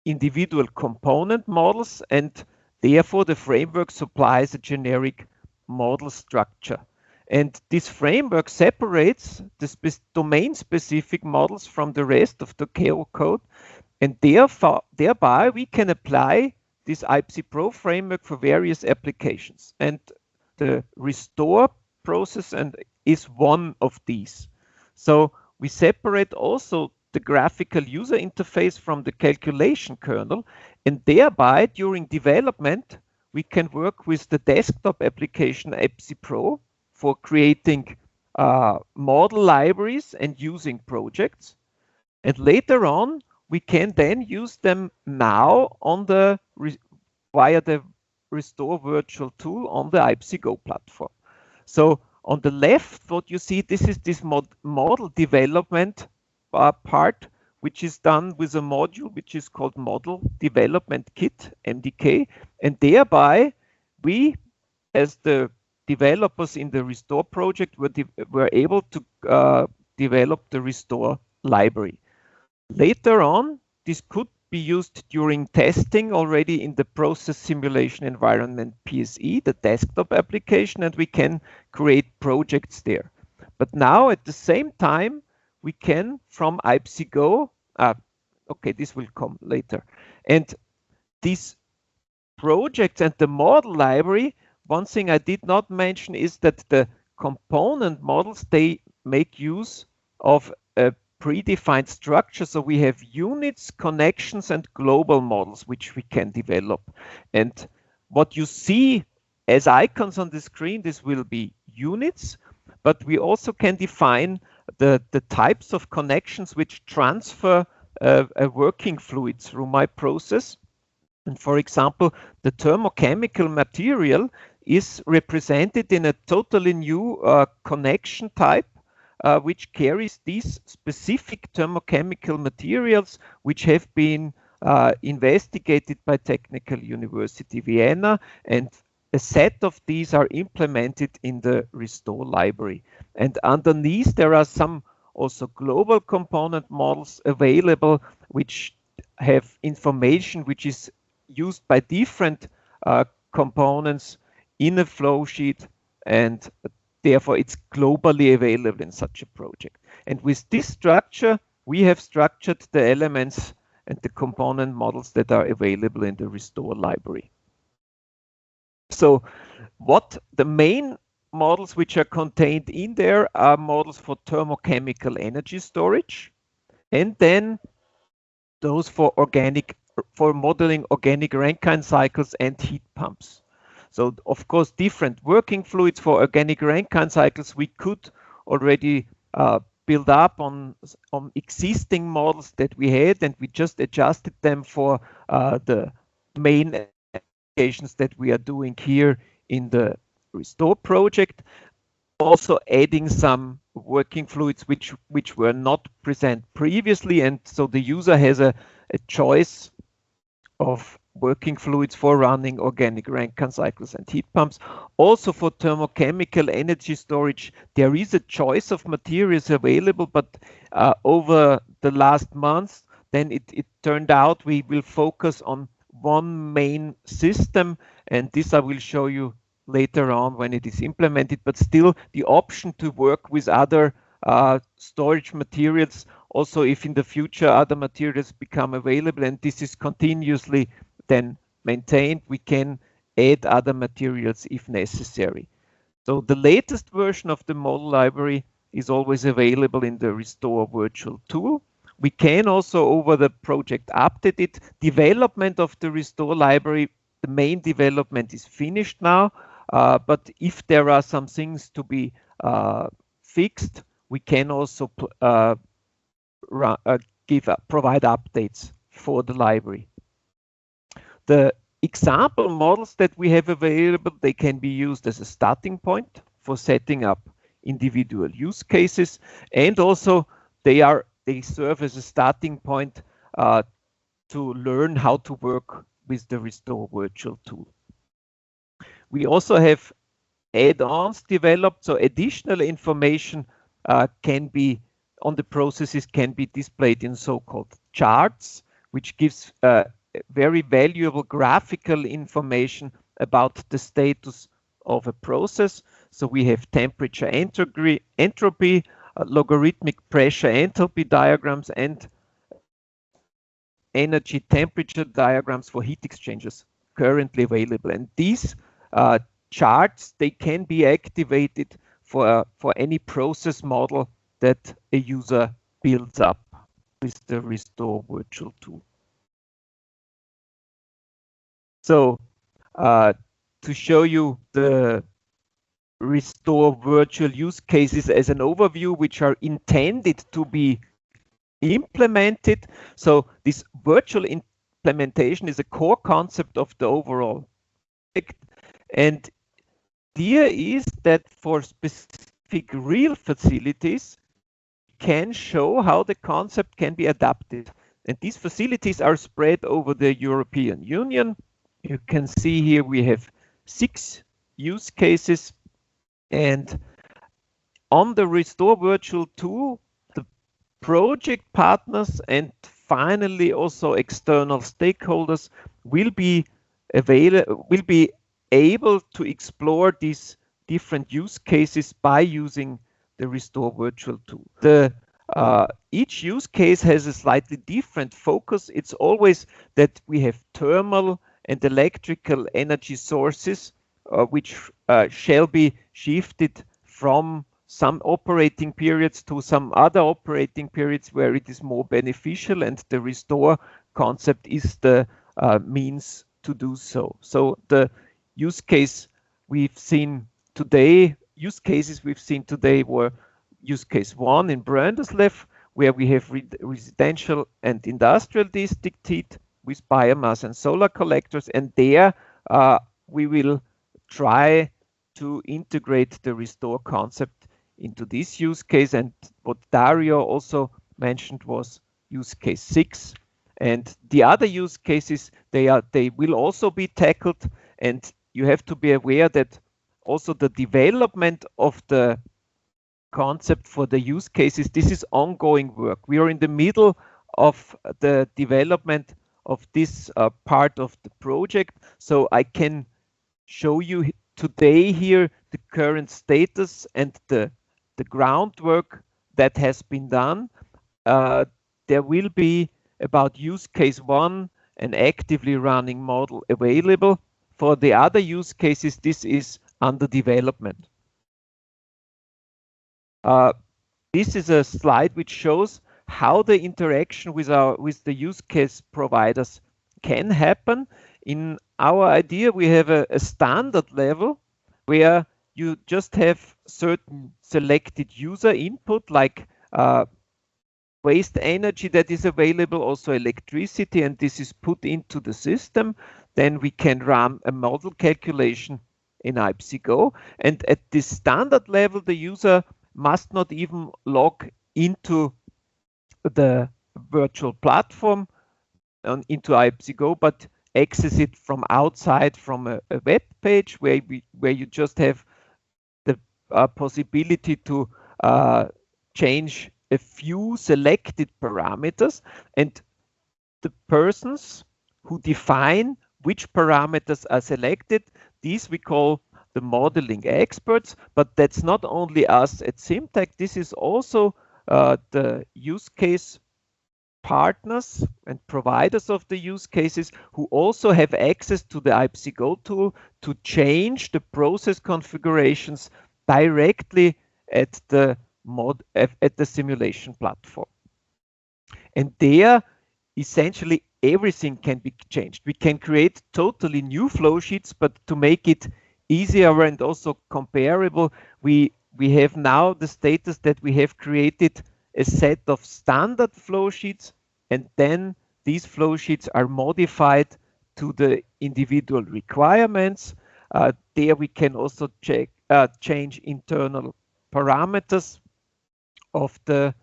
individual component models, and therefore the framework supplies a generic model structure. And this framework separates the domain-specific models from the rest of the code, and thereby we can apply this IPSI Pro framework for various applications. And the restore process is one of these. So we separate also the graphical user interface from the calculation kernel, and thereby during development we can work with the desktop application IPSI Pro for creating model libraries and using projects. And later on we can then use them now on via the Restore virtual tool on the IPSI Go platform. So on the left, what you see, this is this model development part, which is done with a module which is called Model Development Kit, MDK. And thereby, we, as the developers in the Restore project, were able to develop the Restore library. Later on, this could be used during testing already in the process simulation environment PSE, the desktop application, and we can create projects there. But now at the same time, we can from IPSI Go, okay, this will come later. And these projects and the model library, one thing I did not mention is that the component models, they make use of a predefined structure. So we have units, connections, and global models, which we can develop. And what you see as icons on the screen, this will be units, but we also can define the types of connections which transfer a working fluid through my process. And for example, the thermochemical material is represented in a totally new connection type, which carries these specific thermochemical materials which have been investigated by Technical University Vienna, and a set of these are implemented in the Restore library. And underneath there are some also global component models available which have information which is used by different components in a flow sheet, and therefore it's globally available in such a project. And with this structure, we have structured the elements and the component models that are available in the Restore library. So what the main models which are contained in there are models for thermochemical energy storage, and then those for organic for modeling organic Rankine cycles and heat pumps. So of course, different working fluids for organic Rankine cycles we could already build up on existing models that we had, and we just adjusted them for the main applications that we are doing here in the Restore project. Also adding some working fluids which were not present previously, and so the user has a choice of working fluids for running organic Rankine cycles and heat pumps. Also for thermochemical energy storage, there is a choice of materials available, but over the last months, then it turned out we will focus on one main system, and this I will show you later on when it is implemented, but still the option to work with other storage materials, also if in the future other materials become available and this is continuously then maintained, we can add other materials if necessary. So the latest version of the model library is always available in the Restore virtual tool. We can also over the project update it. Development of the Restore library, the main development is finished now, but if there are some things to be fixed, we can also provide updates for the library. The example models that we have available, they can be used as a starting point for setting up individual use cases, and also they serve as a starting point to learn how to work with the Restore virtual tool. We also have add-ons developed, so additional information can be on the processes can be displayed in so-called charts, which gives very valuable graphical information about the status of a process. So we have temperature entropy, logarithmic pressure enthalpy diagrams, and energy temperature diagrams for heat exchangers currently available. And these charts, they can be activated for any process model that a user builds up with the Restore virtual tool. So to show you the Restore virtual use cases as an overview, which are intended to be implemented. So this virtual implementation is a core concept of the overall project. And the idea is that for specific real facilities, we can show how the concept can be adapted. And these facilities are spread over the European Union. You can see here we have 6 use cases. And on the Restore virtual tool, the project partners and finally also external stakeholders will be able to explore these different use cases by using the Restore virtual tool. Each use case has a slightly different focus. It's always that we have thermal and electrical energy sources which shall be shifted from some operating periods to some other operating periods where it is more beneficial, and the Restore concept is the means to do so. So the use cases we've seen today were use case 1 in Brønderslev, where we have residential and industrial district heat with biomass and solar collectors, and there we will try to integrate the Restore concept into this use case. And what Dario also mentioned was use case 6. And the other use cases, they will also be tackled, and you have to be aware that also the development of the concept for the use cases, this is ongoing work. We are in the middle of the development of this part of the project, so I can show you today here the current status and the groundwork that has been done. There will be about use case 1 an actively running model available. For the other use cases, this is under development. This is a slide which shows how the interaction with the use case providers can happen. In our idea, we have a standard level where you just have certain selected user input, like waste energy that is available, also electricity, and this is put into the system. Then we can run a model calculation in IPSYGO. And at this standard level, the user must not even log into the virtual platform into IPSYGO, but access it from outside, from a web page where you just have the possibility to change a few selected parameters, and the persons who define which parameters are selected, these we call the modeling experts. But that's not only us at SimTech, this is also the use case partners and providers of the use cases who also have access to the IPSYGO tool to change the process configurations directly at the simulation platform. And there, essentially everything can be changed. We can create totally new flow sheets, but to make it easier and also comparable, we have now the status that we have created a set of standard flow sheets, and then these flow sheets are modified to the individual requirements. There we can also change internal parameters of the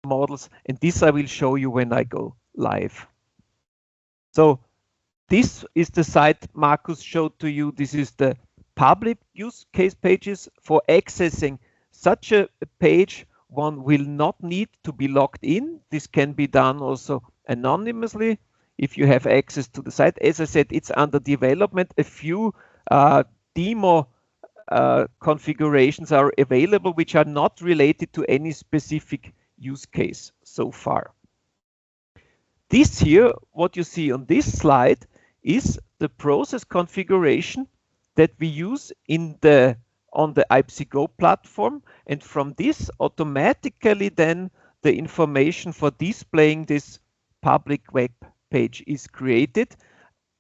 models, and this I will show you when I go live. So this is the site Markus showed to you. This is the public use case pages. For accessing such a page, one will not need to be logged in. This can be done also anonymously if you have access to the site. As I said, it's under development. A few demo configurations are available which are not related to any specific use case so far. This here, what you see on this slide, is the process configuration that we use on the IPSYGO platform, and from this automatically then the information for displaying this public web page is created.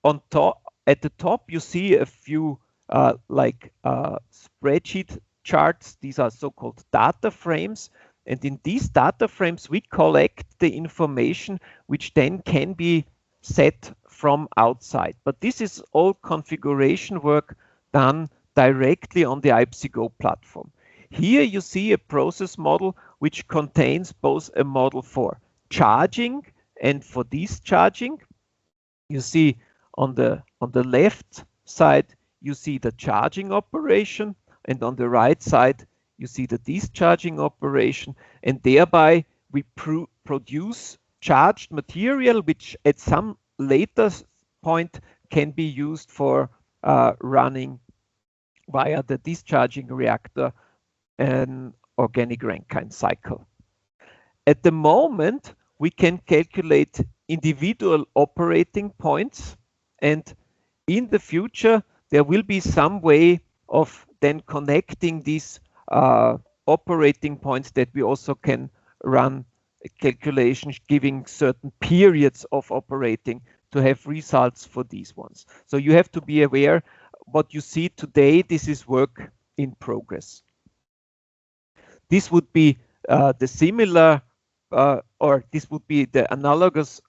On top, at the top, you see a few spreadsheet charts. These are so-called data frames, and in these data frames we collect the information which then can be set from outside. But this is all configuration work done directly on the IPSYGO platform. Here you see a process model which contains both a model for charging and for discharging. You see on the left side you see the charging operation, and on the right side you see the discharging operation, and thereby we produce charged material which at some later point can be used for running via the discharging reactor an organic Rankine cycle. At the moment, we can calculate individual operating points, and in the future, there will be some way of then connecting these operating points that we also can run calculations giving certain periods of operating to have results for these ones. So you have to be aware what you see today, this is work in progress. This would be the similar or this would be the analogous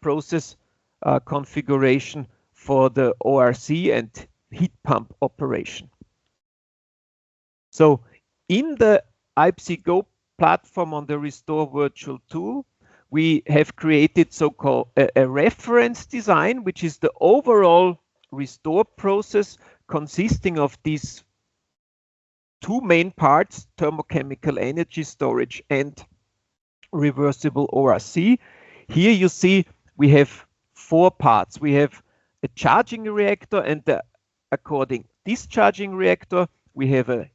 process configuration for the ORC and heat pump operation. So in the IPSYGO platform on the Restore Virtual tool, we have created so-called a reference design, which is the overall restore process consisting of these two main parts, thermochemical energy storage and reversible ORC. Here you see we have four parts. We have a charging reactor and the according discharging reactor. We have a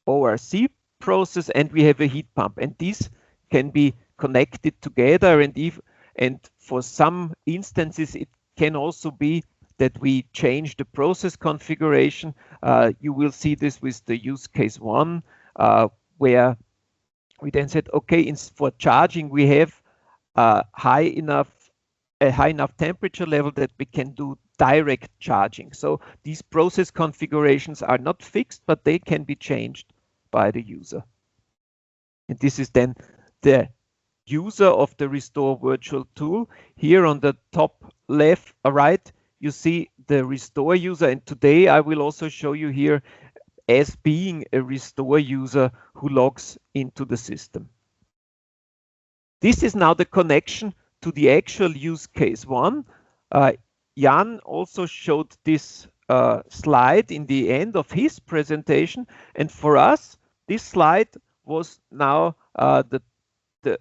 ORC process and we have a heat pump, and these can be connected together, and for some instances it can also be that we change the process configuration. You will see this with the use case 1, where we then said, okay, for charging we have high enough a high enough temperature level that we can do direct charging. So these process configurations are not fixed, but they can be changed by the user. And this is then the user of the Restore Virtual tool. Here on the top left, right, you see the Restore user. And today I will also show you here as being a Restore user who logs into the system. This is now the connection to the actual use case one. Jan also showed this slide in the end of his presentation. And for us, this slide was now the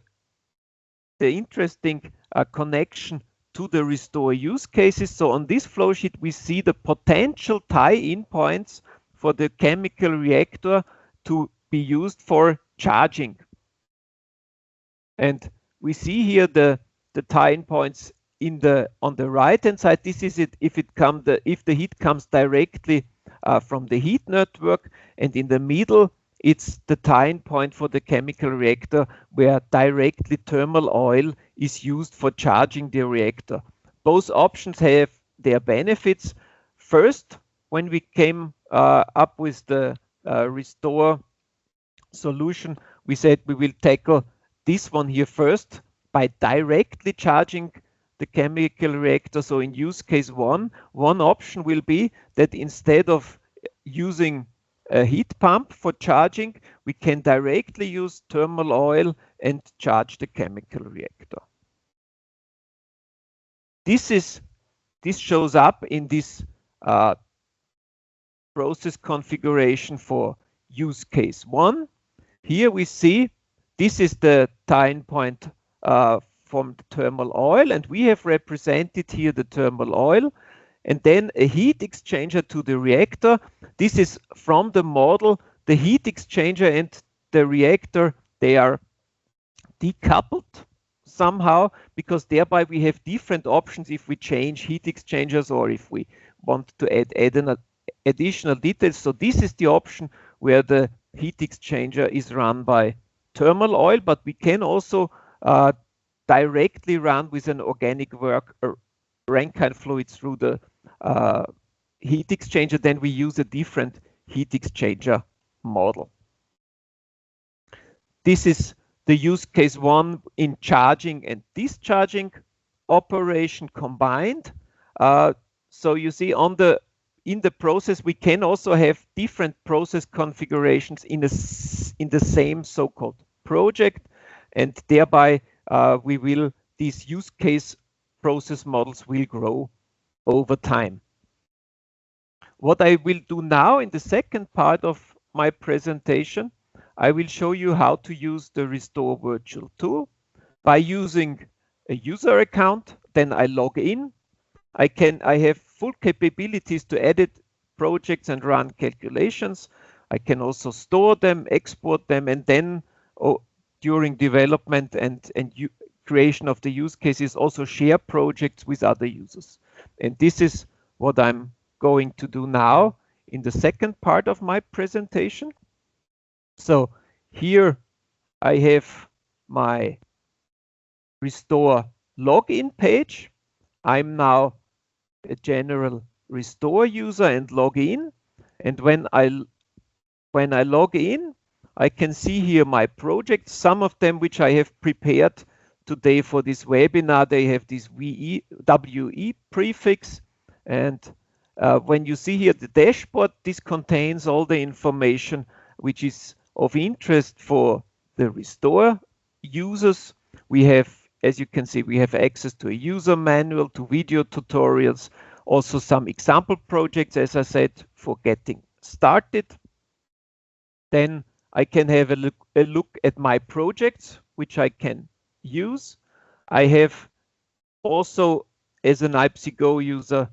interesting connection to the Restore use cases. So on this flow sheet, we see the potential tie-in points for the chemical reactor to be used for charging. And we see here the tie-in points on the right-hand side. This is it if the heat comes directly from the heat network, and in the middle it's the tie-in point for the chemical reactor where directly thermal oil is used for charging the reactor. Both options have their benefits. First, when we came up with the Restore solution, we said we will tackle this one here first by directly charging the chemical reactor. So in use case one option will be that instead of using a heat pump for charging, we can directly use thermal oil and charge the chemical reactor. This shows up in this process configuration for use case one. Here we see this is the tie-in point from the thermal oil, and we have represented here the thermal oil, and then a heat exchanger to the reactor. This is from the model. The heat exchanger and the reactor, they are decoupled somehow, because thereby we have different options if we change heat exchangers or if we want to add additional details. So this is the option where the heat exchanger is run by thermal oil, but we can also directly run with an organic work Rankine fluid through the heat exchanger. Then we use a different heat exchanger model. This is the use case one in charging and discharging operation combined. So you see in the process, we can also have different process configurations in the same so-called project, and thereby these use case process models will grow over time. What I will do now in the second part of my presentation, I will show you how to use the Restore Virtual tool by using a user account. Then I log in. I have full capabilities to edit projects and run calculations. I can also store them, export them, and then during development and creation of the use cases, also share projects with other users. And this is what I'm going to do now in the second part of my presentation. So here I have my Restore login page. I'm now a general Restore user and log in. And when I log in, I can see here my projects, some of them which I have prepared today for this webinar. They have this WE prefix. And when you see here the dashboard, this contains all the information which is of interest for the Restore users. We have, as you can see, we have access to a user manual, to video tutorials, also some example projects, as I said, for getting started. Then I can have a look at my projects, which I can use. I have also, as an IPSYGO user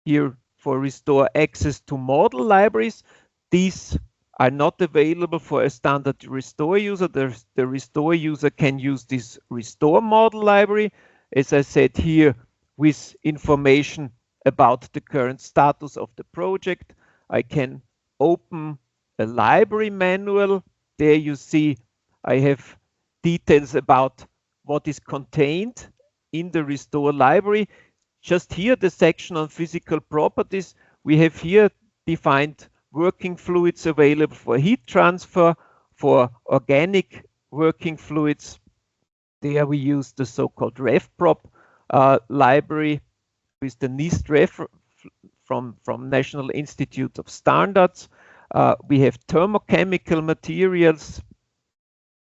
here for Restore, access to model libraries. These are not available for a standard Restore user. The Restore user can use this Restore model library, as I said here, with information about the current status of the project. I can open a library manual. There you see I have details about what is contained in the Restore library. Just here, the section on physical properties, we have here defined working fluids available for heat transfer, for organic working fluids. There we use the so-called RefProp library with the NIST ref from National Institute of Standards. We have thermochemical materials.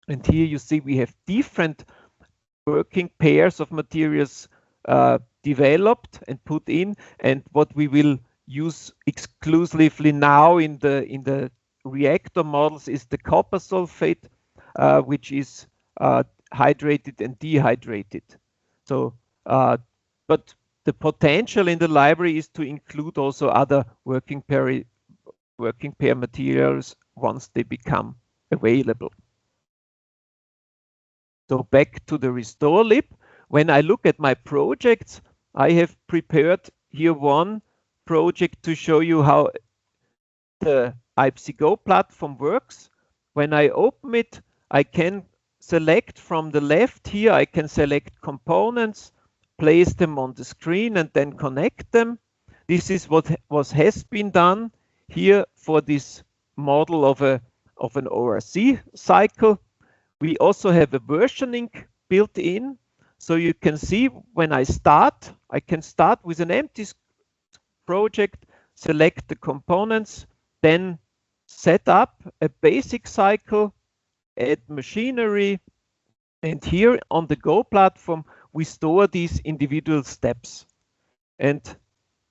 And here you see we have different working pairs of materials developed and put in, and what we will use exclusively now in the reactor models is the copper sulfate, which is hydrated and dehydrated. So, but the potential in the library is to include also other working pair materials once they become available. So back to the Restore lib. When I look at my projects, I have prepared here one project to show you how the IPSYGO platform works. When I open it, I can select from the left here, I can select components, place them on the screen and then connect them. This is what has been done here for this model of an ORC cycle. We also have a versioning built in. So you can see when I start, I can start with an empty project, select the components, then set up a basic cycle, add machinery, and here on the Go platform, we store these individual steps. And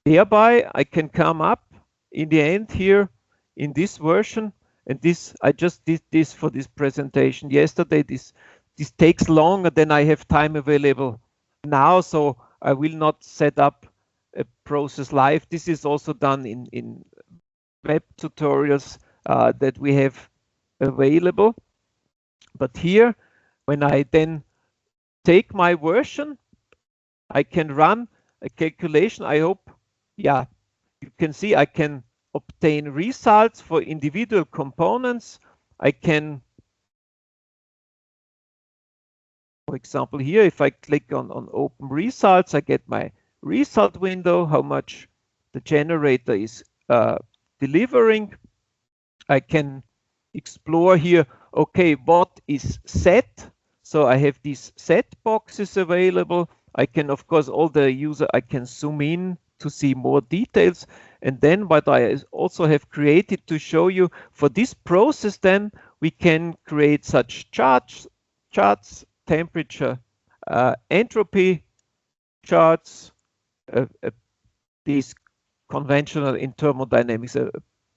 thereby I can come up in the end here in this version, and this, I just did this for this presentation yesterday. This takes longer than I have time available now, so I will not set up a process live. This is also done in web tutorials that we have available. But here, when I then take my version, I can run a calculation. I hope, yeah, you can see I can obtain results for individual components. I can, for example, here, if I click on open results, I get my result window, how much the generator is delivering. I can explore here, okay, what is set? So I have these set boxes available. I can, of course, I can zoom in to see more details. And then what I also have created to show you for this process, then we can create such charts, temperature, entropy charts, these conventional in thermodynamics, a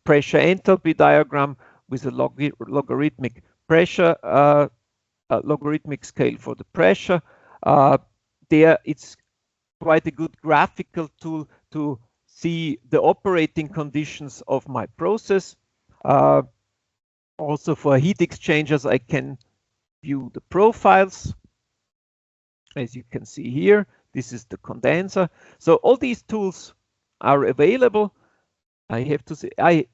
pressure enthalpy diagram with a logarithmic pressure, logarithmic scale for the pressure. There it's quite a good graphical tool to see the operating conditions of my process. Also for heat exchangers, I can view the profiles. As you can see here, this is the condenser. So all these tools are available. I have to say, I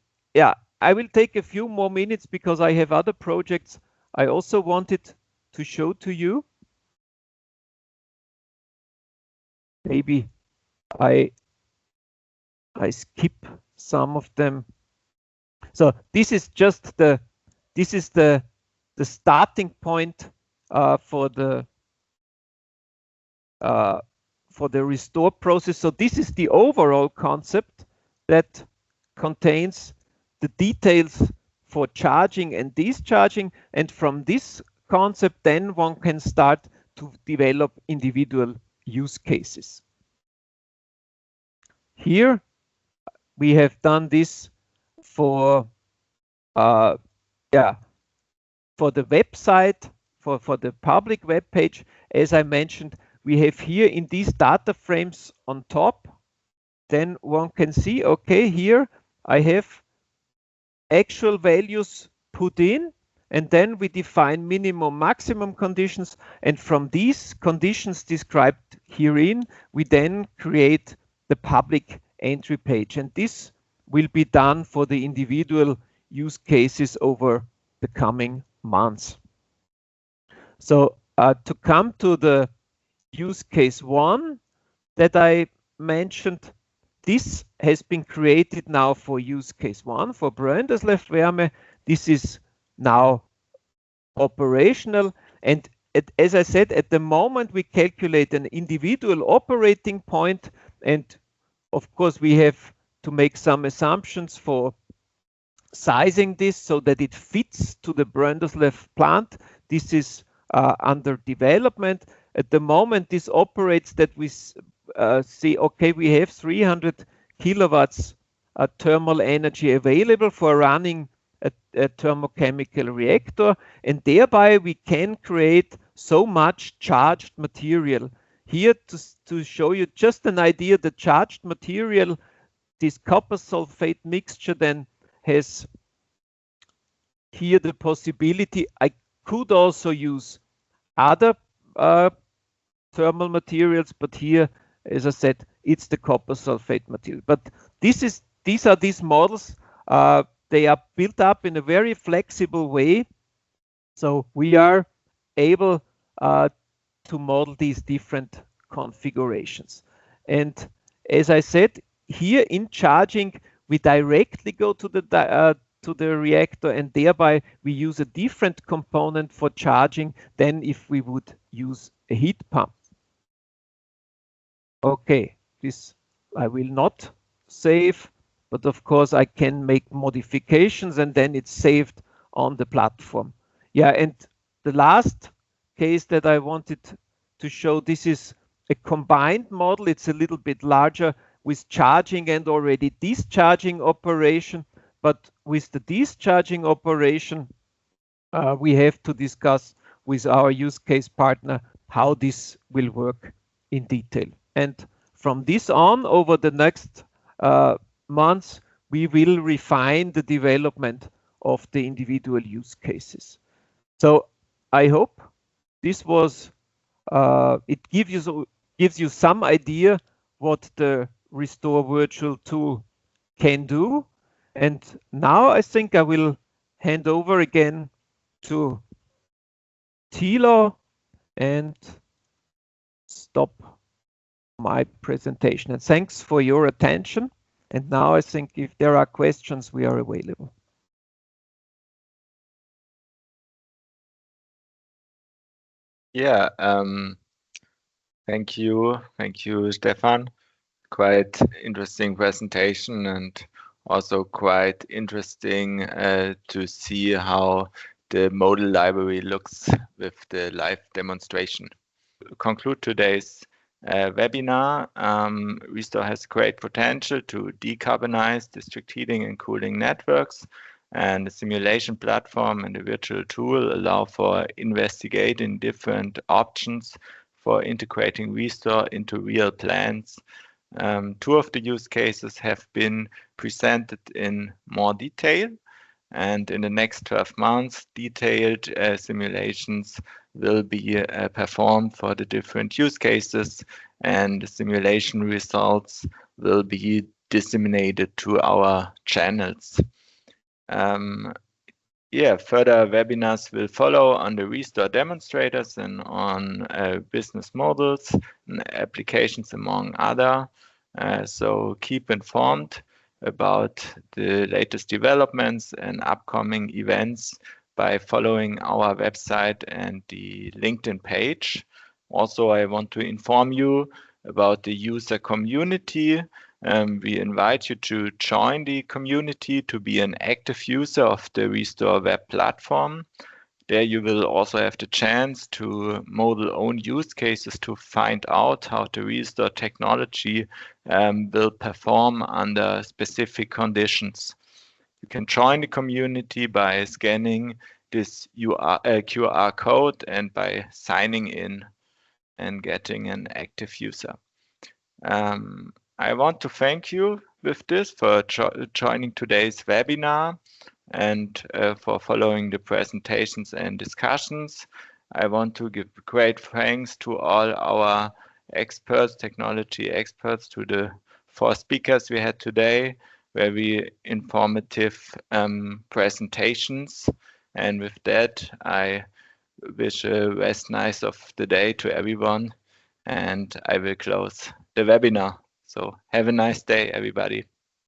will take a few more minutes because I have other projects I also wanted to show to you. Maybe I skip some of them. So this is just the starting point for the restore process. So this is the overall concept that contains the details for charging and discharging, and from this concept then one can start to develop individual use cases. Here we have done this for the website, for the public web page. As I mentioned, we have here in these data frames on top, then one can see, okay, here I have actual values put in, and then we define minimum maximum conditions, and from these conditions described herein we then create the public entry page, and this will be done for the individual use cases over the coming months. So to come to the use case 1 that I mentioned. This has been created now for use case 1 for Brennnesluftwärme. This is now operational, and as I said, at the moment we calculate an individual operating point, and of course we have to make some assumptions for sizing this so that it fits to the Brennnesluft plant. This is under development. At the moment this operates that we see, okay, we have 300 kilowatts thermal energy available for running a thermochemical reactor, and thereby we can create so much charged material. Here to show you just an idea, the charged material, this copper sulfate mixture then has here the possibility. I could also use other thermal materials, but here, as I said, it's the copper sulfate material. But these are these models. They are built up in a very flexible way, so we are able to model these different configurations. And as I said, here in charging, we directly go to the reactor, and thereby we use a different component for charging than if we would use a heat pump. Okay, this I will not save, but of course I can make modifications and then it's saved on the platform. Yeah, and the last case that I wanted to show, this is a combined model. It's a little bit larger with charging and already discharging operation, but with the discharging operation, we have to discuss with our use case partner how this will work in detail. And from this on, over the next months, we will refine the development of the individual use cases. So I hope this was, it gives you some idea what the Restore Virtual tool can do. And now I think I will hand over again to Thilo and stop my presentation. And thanks for your attention. And now I think if there are questions, we are available. Yeah, thank you, Stefan. Quite interesting presentation, and also quite interesting to see how the model library looks with the live demonstration. To conclude today's webinar, Restore has great potential to decarbonize district heating and cooling networks, and the simulation platform and the virtual tool allow for investigating different options for integrating Restore into real plants. Two of the use cases have been presented in more detail, and in the next 12 months, detailed simulations will be performed for the different use cases, and the simulation results will be disseminated to our channels. Yeah, further webinars will follow on the Restore demonstrators and on business models and applications, among other. So keep informed about the latest developments and upcoming events by following our website and the LinkedIn page. Also, I want to inform you about the user community. We invite you to join the community to be an active user of the Restore web platform. There you will also have the chance to model own use cases to find out how the Restore technology will perform under specific conditions. You can join the community by scanning this QR code and by signing in and getting an active user. I want to thank you with this for joining today's webinar and for following the presentations and discussions. I want to give great thanks to all our experts, technology experts, to the 4 speakers we had today, very informative presentations. And with that, I wish a rest nice of the day to everyone, and I will close the webinar. So have a nice day, everybody.